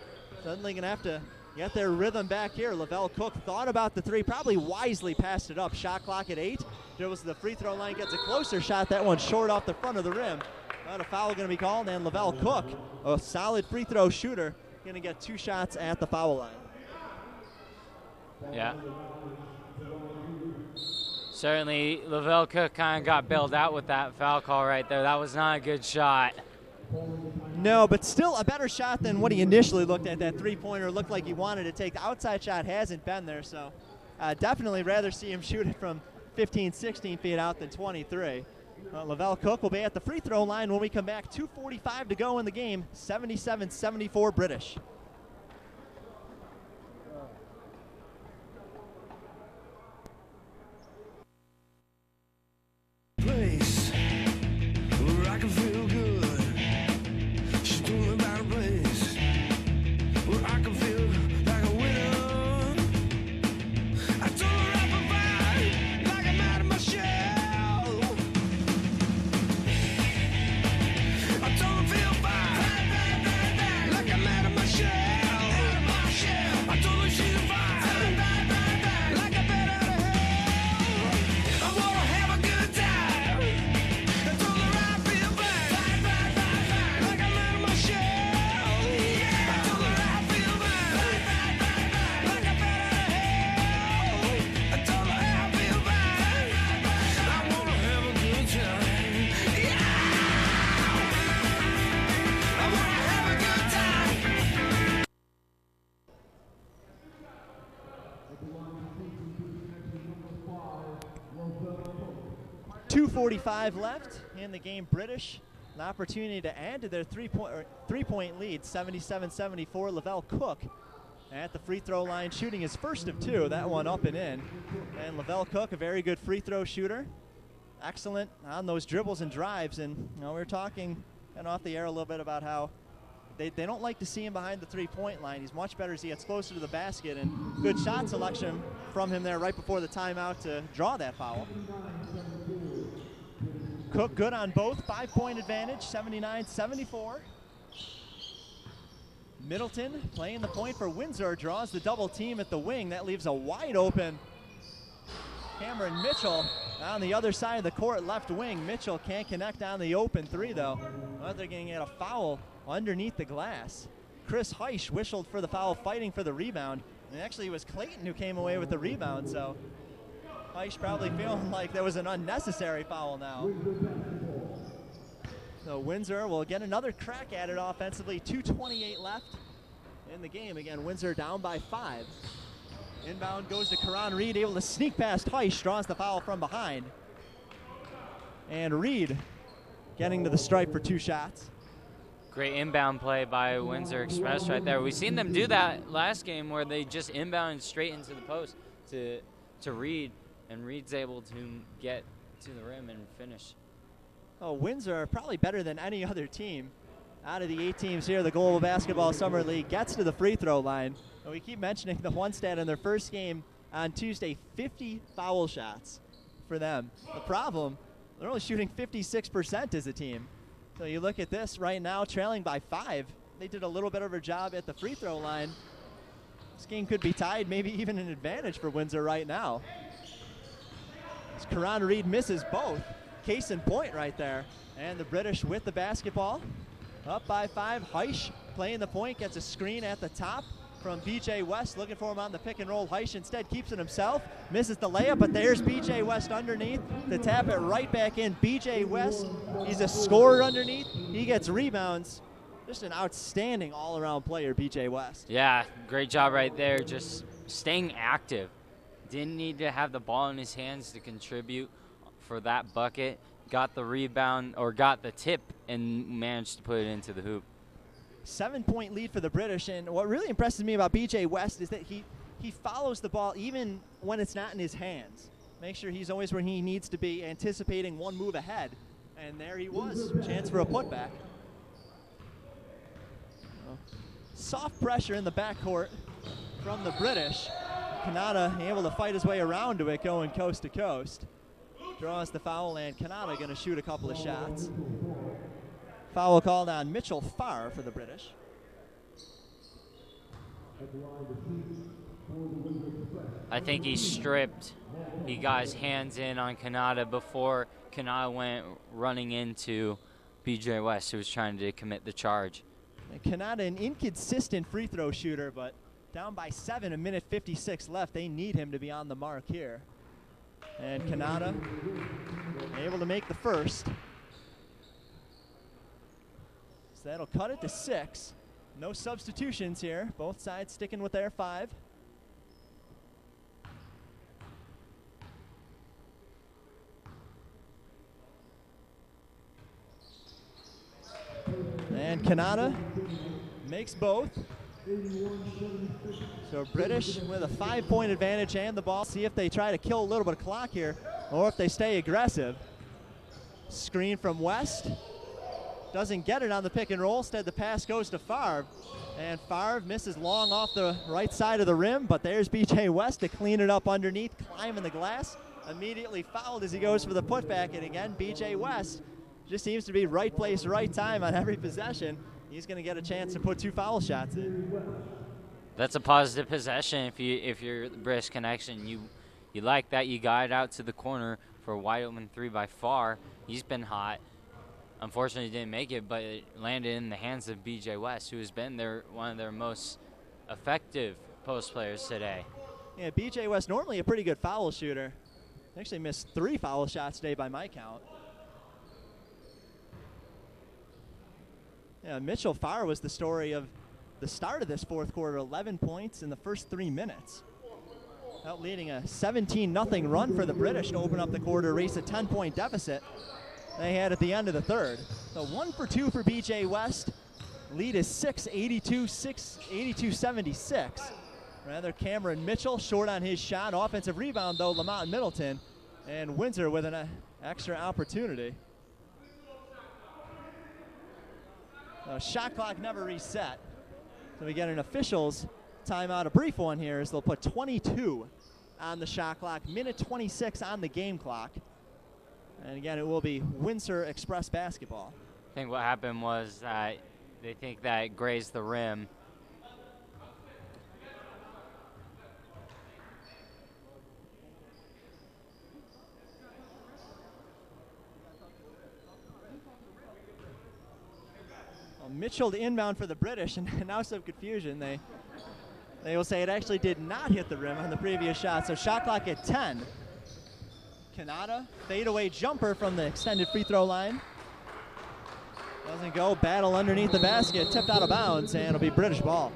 suddenly gonna have to get their rhythm back here. Lavelle Cook thought about the 3, probably wisely passed it up. Shot clock at 8. Goes to the free throw line, gets a closer shot. That one short off the front of the rim. Not a foul going to be called, and Lavelle Cook, a solid free throw shooter, going to get 2 shots at the foul line. Yeah. Certainly, Lavelle Cook kind of got bailed out with that foul call right there. That was not a good shot. No, but still a better shot than what he initially looked at. That 3-pointer looked like he wanted to take. The outside shot hasn't been there, so definitely rather see him shoot it from 15, 16 feet out than 23. Lavelle Cook will be at the free throw line when we come back. 2:45 to go in the game. 77-74 British. Place where I can feel good. She told me about a place where I can feel like a winner. I told her I provide like I'm out of my shell. I told her feel fine like I'm out of my shell. 2:45 left in the game. British an opportunity to add to their three-point lead, 77-74. Lavelle Cook at the free throw line, shooting his first of two. That one up and in. And Lavelle Cook, a very good free throw shooter. Excellent on those dribbles and drives. And we were talking and off the air a little bit about how they don't like to see him behind the three-point line. He's much better as he gets closer to the basket, and good shot selection from him there right before the timeout to draw that foul. Cook good on both, 5-point advantage, 79-74. Middleton playing the point for Windsor, draws the double team at the wing. That leaves a wide open Cameron Mitchell on the other side of the court, left wing. Mitchell can't connect on the open three though. But they're going to get a foul underneath the glass. Chris Heisch whistled for the foul, fighting for the rebound. And actually it was Clayton who came away with the rebound, so Heisch probably feeling like there was an unnecessary foul now. So Windsor will get another crack at it offensively. 2:28 left in the game. Again, Windsor down by 5. Inbound goes to Karan Reed, able to sneak past Heisch, draws the foul from behind. And Reed getting to the stripe for 2 shots. Great inbound play by Windsor Express right there. We've seen them do that last game where they just inbound straight into the post to Reed, and Reed's able to get to the rim and finish. Oh, Windsor are probably better than any other team out of the 8 teams here. The Global Basketball Summer League gets to the free throw line. And we keep mentioning the one stat in their first game on Tuesday, 50 foul shots for them. The problem, they're only shooting 56% as a team. So you look at this right now, trailing by 5. They did a little bit of a job at the free throw line. This game could be tied, maybe even an advantage for Windsor right now. As Karan Reed misses both. Case in point right there. And the British with the basketball. Up by 5. Heisch playing the point, gets a screen at the top from BJ West, looking for him on the pick and roll. Heisch instead keeps it himself, misses the layup, but there's BJ West underneath to tap it right back in. BJ West, he's a scorer underneath. He gets rebounds. Just an outstanding all-around player, BJ West. Yeah, great job right there, just staying active. Didn't need to have the ball in his hands to contribute for that bucket. Got the rebound, or got the tip, and managed to put it into the hoop. 7-point lead for the British, and what really impresses me about BJ West is that he follows the ball even when it's not in his hands. Make sure he's always where he needs to be, anticipating one move ahead. And there he was, chance for a putback. Soft pressure in the backcourt from the British. Kanata able to fight his way around to it, going coast to coast. Draws the foul, and Kanata going to shoot a couple of shots. Foul called on Mitchell Farr for the British. I think he stripped. He got his hands in on Kanata before Kanata went running into BJ West, who was trying to commit the charge. And Kanata, an inconsistent free throw shooter, but down by 7, 1:56 left. They need him to be on the mark here. And Kanata able to make the first. So that'll cut it to 6. No substitutions here. Both sides sticking with their 5. And Kanata makes both. So British with a 5-point advantage and the ball. See if they try to kill a little bit of clock here or if they stay aggressive. Screen from West. Doesn't get it on the pick and roll. Instead, the pass goes to Favre. And Favre misses long off the right side of the rim, but there's BJ West to clean it up underneath, climbing the glass. Immediately fouled as he goes for the putback. And again, BJ West just seems to be right place, right time on every possession. He's going to get a chance to put 2 foul shots in. That's a positive possession if you're the British connection. You like that. You got it out to the corner for a wide open 3 by Farr. He's been hot. Unfortunately, didn't make it, but it landed in the hands of BJ West, who has been one of their most effective post players today. Yeah, BJ West, normally a pretty good foul shooter. Actually missed 3 foul shots today by my count. Yeah, Mitchell Farr was the story of the start of this fourth quarter. 11 points in the first 3 minutes. out leading a 17-0 run for the British to open up the quarter, erase a 10-point deficit they had at the end of the third. So 1 for 2 for BJ West. Lead is 82-76. Rather, Cameron Mitchell short on his shot. Offensive rebound, though, Lamont Middleton. And Windsor with an extra opportunity. Shot clock never reset. So we get an officials timeout, a brief one here, as they'll put 22 on the shot clock, minute 26 on the game clock. And again, it will be Windsor Express basketball. I think what happened was that they think that it grazed the rim. Mitchell to inbound for the British, and now some confusion. They will say it actually did not hit the rim on the previous shot, so shot clock at 10. Kanata, fadeaway jumper from the extended free throw line. Doesn't go, battle underneath the basket, tipped out of bounds, and it'll be British ball.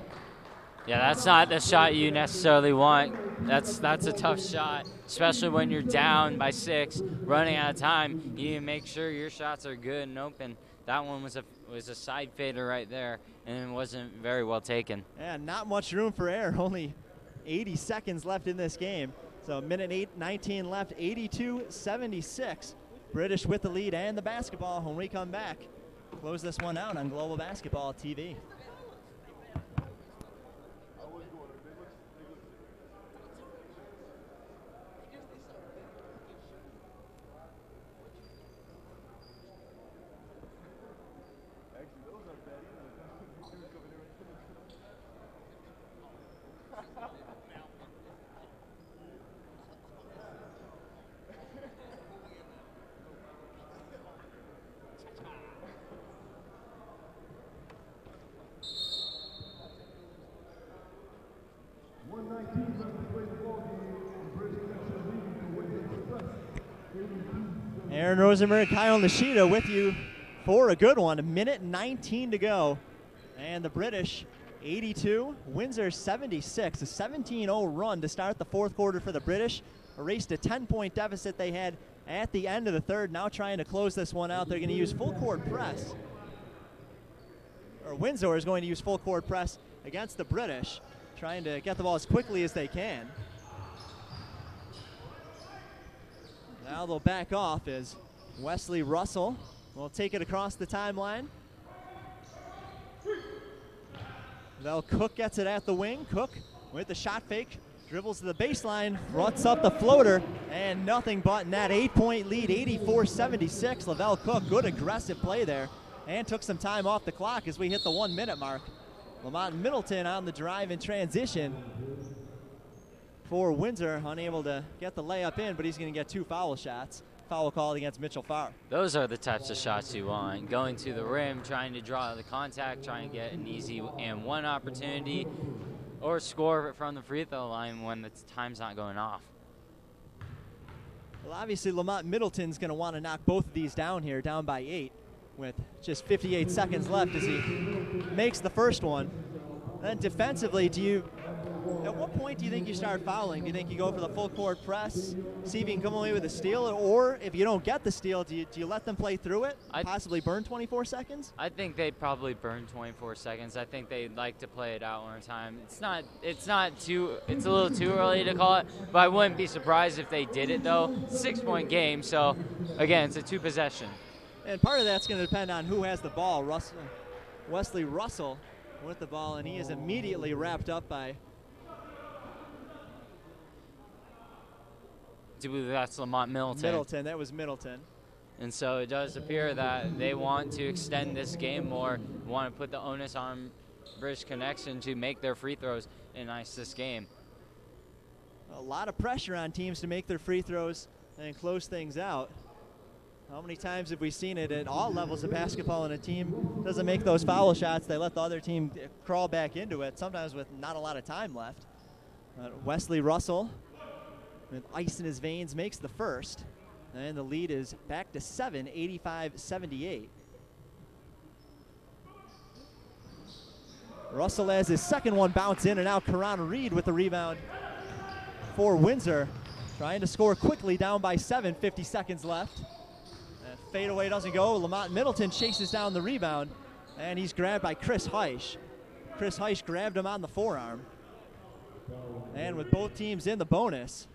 Yeah, that's not the shot you necessarily want. That's a tough shot, especially when you're down by 6, running out of time. You need to make sure your shots are good and open. That one was a side fader right there, and it wasn't very well taken. Yeah, not much room for error. Only 80 seconds left in this game. So minute 19 left, 82-76. British with the lead and the basketball when we come back. Close this one out on Global Basketball TV. Aaron Rosenberg, Kyle Nishida with you for a good one. A minute 19 to go. And the British 82, Windsor 76. A 17-0 run to start the fourth quarter for the British. Erased a 10-point deficit they had at the end of the third. Now trying to close this one out. They're going to use full court press. Or Windsor is going to use full court press against the British, trying to get the ball as quickly as they can. Now they'll back off as Wesley Russell will take it across the timeline. Cook gets it at the wing. Cook with the shot fake, dribbles to the baseline, runs up the floater, and nothing but net. 8-point lead, 84-76. Lavelle Cook, good aggressive play there, and took some time off the clock as we hit the 1-minute mark. Lamont Middleton on the drive in transition for Windsor, unable to get the layup in, but he's going to get 2 foul shots. Foul called against Mitchell Farr. Those are the types of shots you want. Going to the rim, trying to draw the contact, trying to get an easy and one opportunity, or score from the free throw line when the time's not going off. Well, obviously Lamont Middleton's going to want to knock both of these down here, down by 8, with just 58 seconds left as he makes the first one. Then defensively, at what point do you think you start fouling? Do you think you go for the full court press, see if you can come away with a steal, or if you don't get the steal, do you let them play through it, possibly burn 24 seconds? I think they'd probably burn 24 seconds. I think they'd like to play it out one time. It's a little too early to call it, but I wouldn't be surprised if they did it though. 6-point game, so again, it's a 2-possession. And part of that's going to depend on who has the ball. Wesley Russell with the ball, and he is immediately wrapped up by. I believe that's Lamont Middleton. That was Middleton. And so it does appear that they want to extend this game more, want to put the onus on British Connection to make their free throws and ice this game. A lot of pressure on teams to make their free throws and close things out. How many times have we seen it at all levels of basketball, and a team doesn't make those foul shots, they let the other team crawl back into it, sometimes with not a lot of time left. Wesley Russell, with ice in his veins, makes the first, and the lead is back to 7, 85-78. Russell has his second one bounce in, and now Karan Reed with the rebound for Windsor, trying to score quickly, down by 7, 50 seconds left. And fadeaway doesn't go. Lamont Middleton chases down the rebound, and he's grabbed by Chris Heisch. Chris Heisch grabbed him on the forearm. And with both teams in the bonus,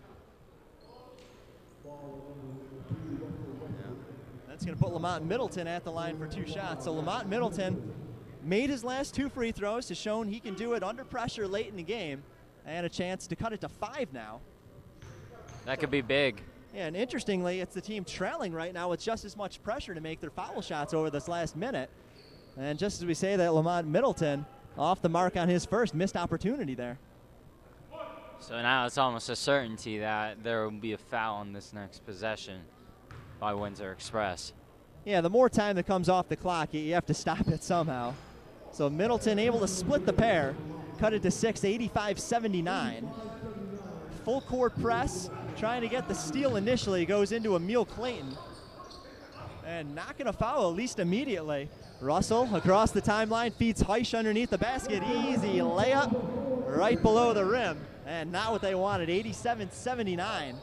that's going to put Lamont Middleton at the line for 2 shots. So Lamont Middleton made his last 2 free throws, has shown he can do it under pressure late in the game, and a chance to cut it to 5 now. That could be big. Yeah, and interestingly, it's the team trailing right now with just as much pressure to make their foul shots over this last minute. And just as we say that, Lamont Middleton off the mark on his first missed opportunity there. So now it's almost a certainty that there will be a foul on this next possession by Windsor Express. Yeah, the more time that comes off the clock, you have to stop it somehow. So Middleton able to split the pair, cut it to 6, 85-79. Full court press, trying to get the steal initially, goes into Emil Clayton. And not going to foul, at least immediately. Russell across the timeline, feeds Heisch underneath the basket. Easy layup right below the rim. And not what they wanted, 87-79.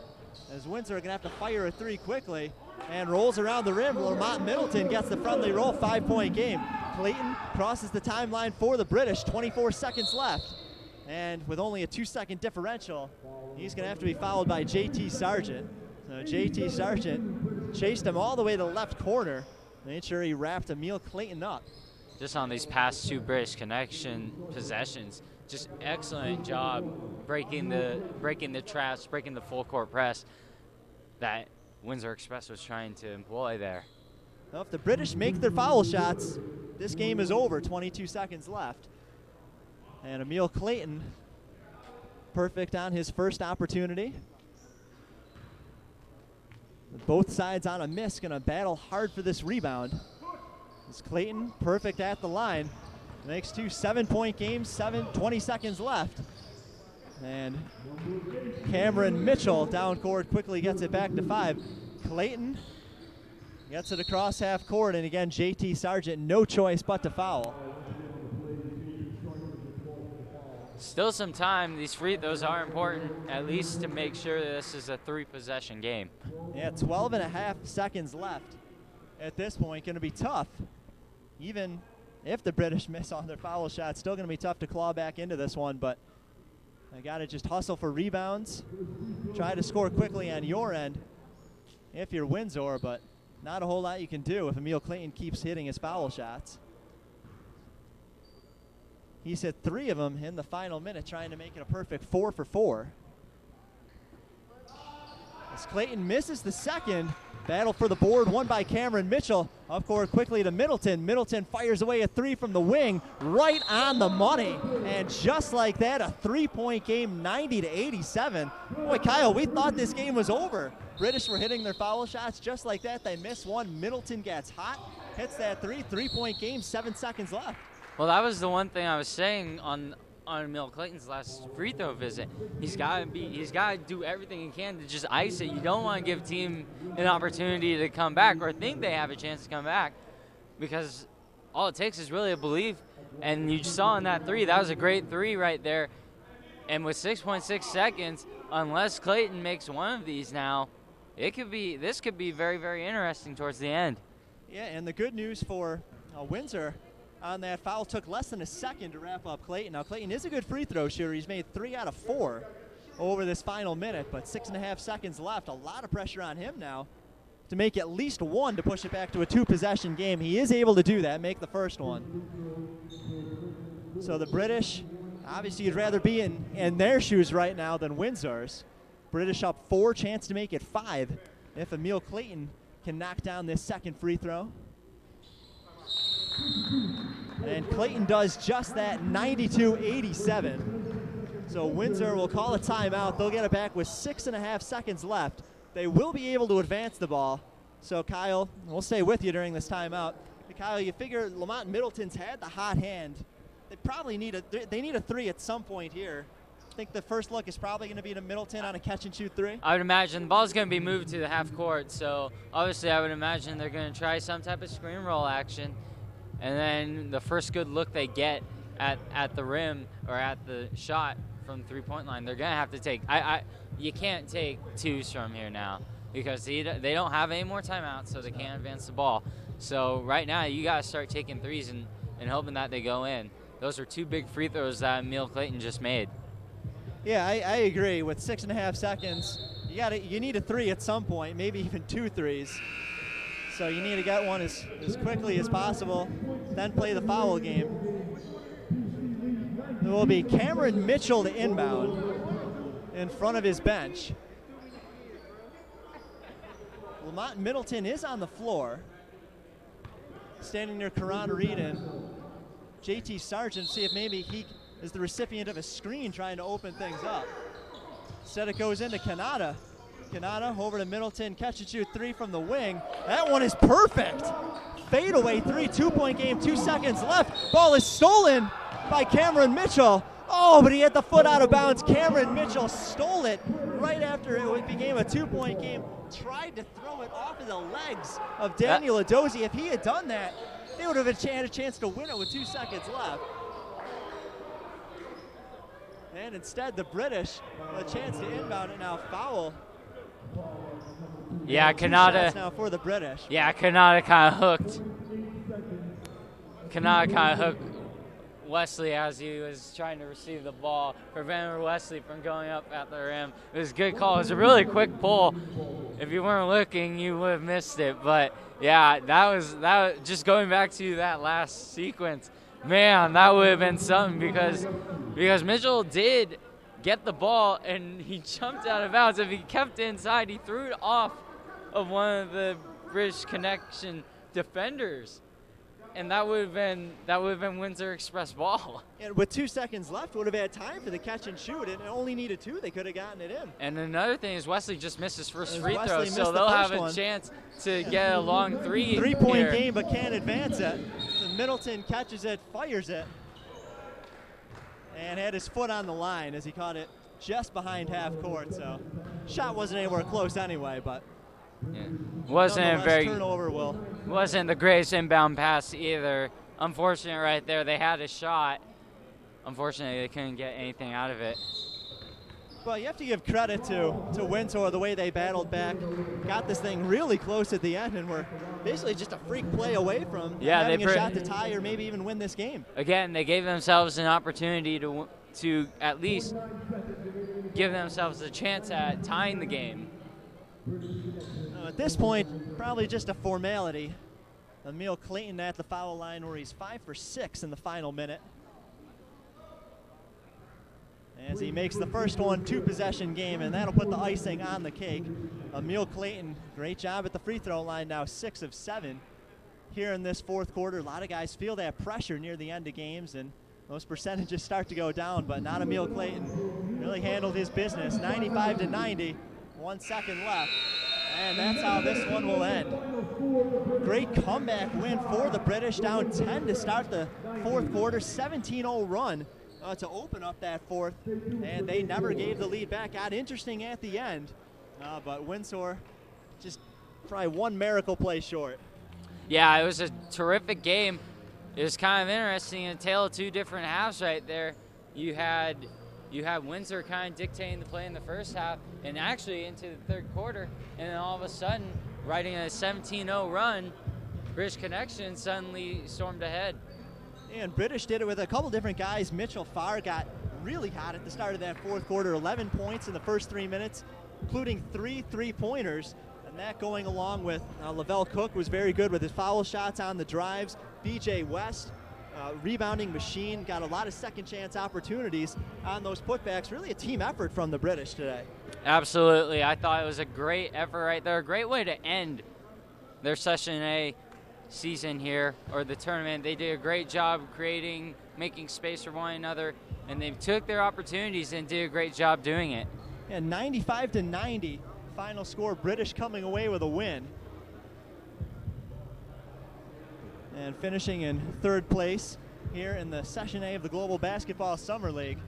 As Windsor are going to have to fire a 3 quickly. And rolls around the rim. Lamont Middleton gets the friendly roll, 5-point game. Clayton crosses the timeline for the British, 24 seconds left. And with only a 2-second differential, he's going to have to be fouled by J.T. Sargent. So J.T. Sargent chased him all the way to the left corner. Made sure he wrapped Emil Clayton up. Just on these past 2 British Connection possessions, just excellent job breaking the traps, breaking the full court press that Windsor Express was trying to employ there. Well, if the British make their foul shots, this game is over, 22 seconds left. And Emil Clayton, perfect on his first opportunity. Both sides on a miss, going to battle hard for this rebound. It's Clayton, perfect at the line. Makes 2 7-point games, 20 seconds left. And Cameron Mitchell down court quickly gets it back to 5. Clayton gets it across half court, and again, J.T. Sargent, no choice but to foul. Still some time. These free throws are important, at least to make sure that this is a 3-possession game. Yeah, 12.5 seconds left at this point. Going to be tough. Even if the British miss on their foul shots, still going to be tough to claw back into this one, but they got to just hustle for rebounds, try to score quickly on your end if you're Windsor, but not a whole lot you can do if Emil Clayton keeps hitting his foul shots. He's hit 3 of them in the final minute, trying to make it a perfect 4 for 4. As Clayton misses the second, battle for the board won by Cameron Mitchell. Up court quickly to Middleton. Middleton fires away a 3 from the wing, right on the money. And just like that, a 3-point game, 90-87. Boy, Kyle, we thought this game was over. British were hitting their foul shots just like that. They miss one. Middleton gets hot, hits that 3-point game, 7 seconds left. Well, that was the one thing I was saying on Emil Clayton's last free throw visit. He's got to do everything he can to just ice it. You don't want to give team an opportunity to come back or think they have a chance to come back, because all it takes is really a belief. And you saw in that 3, that was a great 3 right there. And with 6.6 seconds, unless Clayton makes one of these now, this could be very, very interesting towards the end. Yeah, and the good news for Windsor on that foul, took less than a second to wrap up Clayton. Now, Clayton is a good free throw shooter. He's made 3 out of 4 over this final minute, but 6.5 seconds left. A lot of pressure on him now to make at least 1 to push it back to a 2-possession game. He is able to do that, make the first one. So the British, obviously you'd rather be in their shoes right now than Windsor's. British up 4, chance to make it 5 if Emil Clayton can knock down this second free throw. And Clayton does just that, 92-87. So Windsor will call a timeout. They'll get it back with 6.5 seconds left. They will be able to advance the ball. So Kyle, we'll stay with you during this timeout. Kyle, you figure Lamont Middleton's had the hot hand. They probably need a 3 at some point here. I think the first look is probably going to be to Middleton on a catch-and-shoot 3. I would imagine the ball's going to be moved to the half court, so obviously I would imagine they're going to try some type of screen roll action. And then the first good look they get, at the rim or at the shot from 3-point line, they're going to have to take you can't take twos from here now because they don't have any more timeouts, so they can't advance the ball. So right now you got to start taking threes and hoping that they go in. Those are 2 big free throws that Emil Clayton just made. Yeah, I agree. With 6.5 seconds, you need a 3 at some point, maybe even 2 threes. So you need to get one as quickly as possible, then play the foul game. It will be Cameron Mitchell to inbound in front of his bench. Lamont Middleton is on the floor, standing near Karan Reed and JT Sargent, see if maybe he is the recipient of a screen trying to open things up. Instead it goes into Kanata. Kanata over to Middleton, catch and shoot 3 from the wing. That one is perfect. Fadeaway 3, 2-point game, 2 seconds left. Ball is stolen by Cameron Mitchell. Oh, but he had the foot out of bounds. Cameron Mitchell stole it right after it became a 2-point game. Tried to throw it off of the legs of Daniel Adozie. If he had done that, they would have had a chance to win it with 2 seconds left. And instead, the British a chance to inbound it now. Foul. Yeah, Two Kanata. shots now for the British. Yeah, Kanata kind of hooked. Kanata kind of hooked Wesley as he was trying to receive the ball, prevented Wesley from going up at the rim. It was a good call. It was a really quick pull. If you weren't looking, you would have missed it. But yeah, that was just going back to that last sequence. Man, that would have been something because Mitchell did get the ball and he jumped out of bounds. If he kept it inside, he threw it off of one of the British Connection defenders. And that would have been Windsor Express ball. And with 2 seconds left, would have had time for the catch and shoot, and it only needed 2. They could have gotten it in. And another thing is Wesley just missed his first free Wesley throw, missed so the they'll have first a one. chance to get a long 3. 3-point game, but can't advance it. So Middleton catches it, fires it, and had his foot on the line as he caught it just behind half court. So shot wasn't anywhere close anyway, but yeah. Wasn't the greatest inbound pass either. Unfortunate right there. They had a shot. Unfortunately, they couldn't get anything out of it. Well, you have to give credit to Windsor, the way they battled back, got this thing really close at the end, and were basically just a freak play away from having a shot to tie or maybe even win this game. Again, they gave themselves an opportunity to at least give themselves a chance at tying the game. At this point, probably just a formality. Emil Clayton at the foul line where he's 5 for 6 in the final minute. As he makes the first one 2-possession game, and that'll put the icing on the cake. Emil Clayton, great job at the free throw line now, 6 of 7 here in this fourth quarter. A lot of guys feel that pressure near the end of games, and those percentages start to go down, but not Emil Clayton. Really handled his business, 95-90, 1 second left. And that's how this one will end. Great comeback win for the British, down 10 to start the fourth quarter, 17-0 run to open up that fourth, and they never gave the lead back. Got interesting at the end, but Windsor just probably one miracle play short. Yeah, it was a terrific game. It was kind of interesting, a tale of 2 different halves right there. You had Windsor kind of dictating the play in the first half and actually into the third quarter, and then all of a sudden, riding a 17-0 run, British Connection suddenly stormed ahead. And British did it with a couple different guys. Mitchell Farr got really hot at the start of that fourth quarter, 11 points in the first 3 minutes, including 3 3-pointers. And that going along with Lavelle Cook was very good with his foul shots on the drives. BJ West, rebounding machine, got a lot of second chance opportunities on those putbacks. Really a team effort from the British today. Absolutely. I thought it was a great effort right there. A great way to end their Session A season here, or the tournament. They did a great job creating, making space for one another, and they took their opportunities and did a great job doing it. And 95-90 final score, British coming away with a win. And finishing in third place here in the Session A of the Global Basketball Summer League.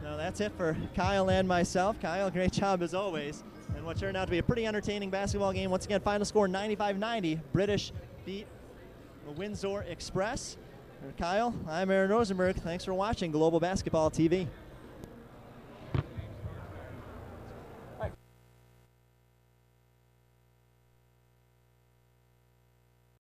Now that's it for Kyle and myself. Kyle, great job as always. And what turned out to be a pretty entertaining basketball game. Once again, final score 95-90. British beat the Windsor Express. For Kyle, I'm Aaron Rosenberg. Thanks for watching Global Basketball TV.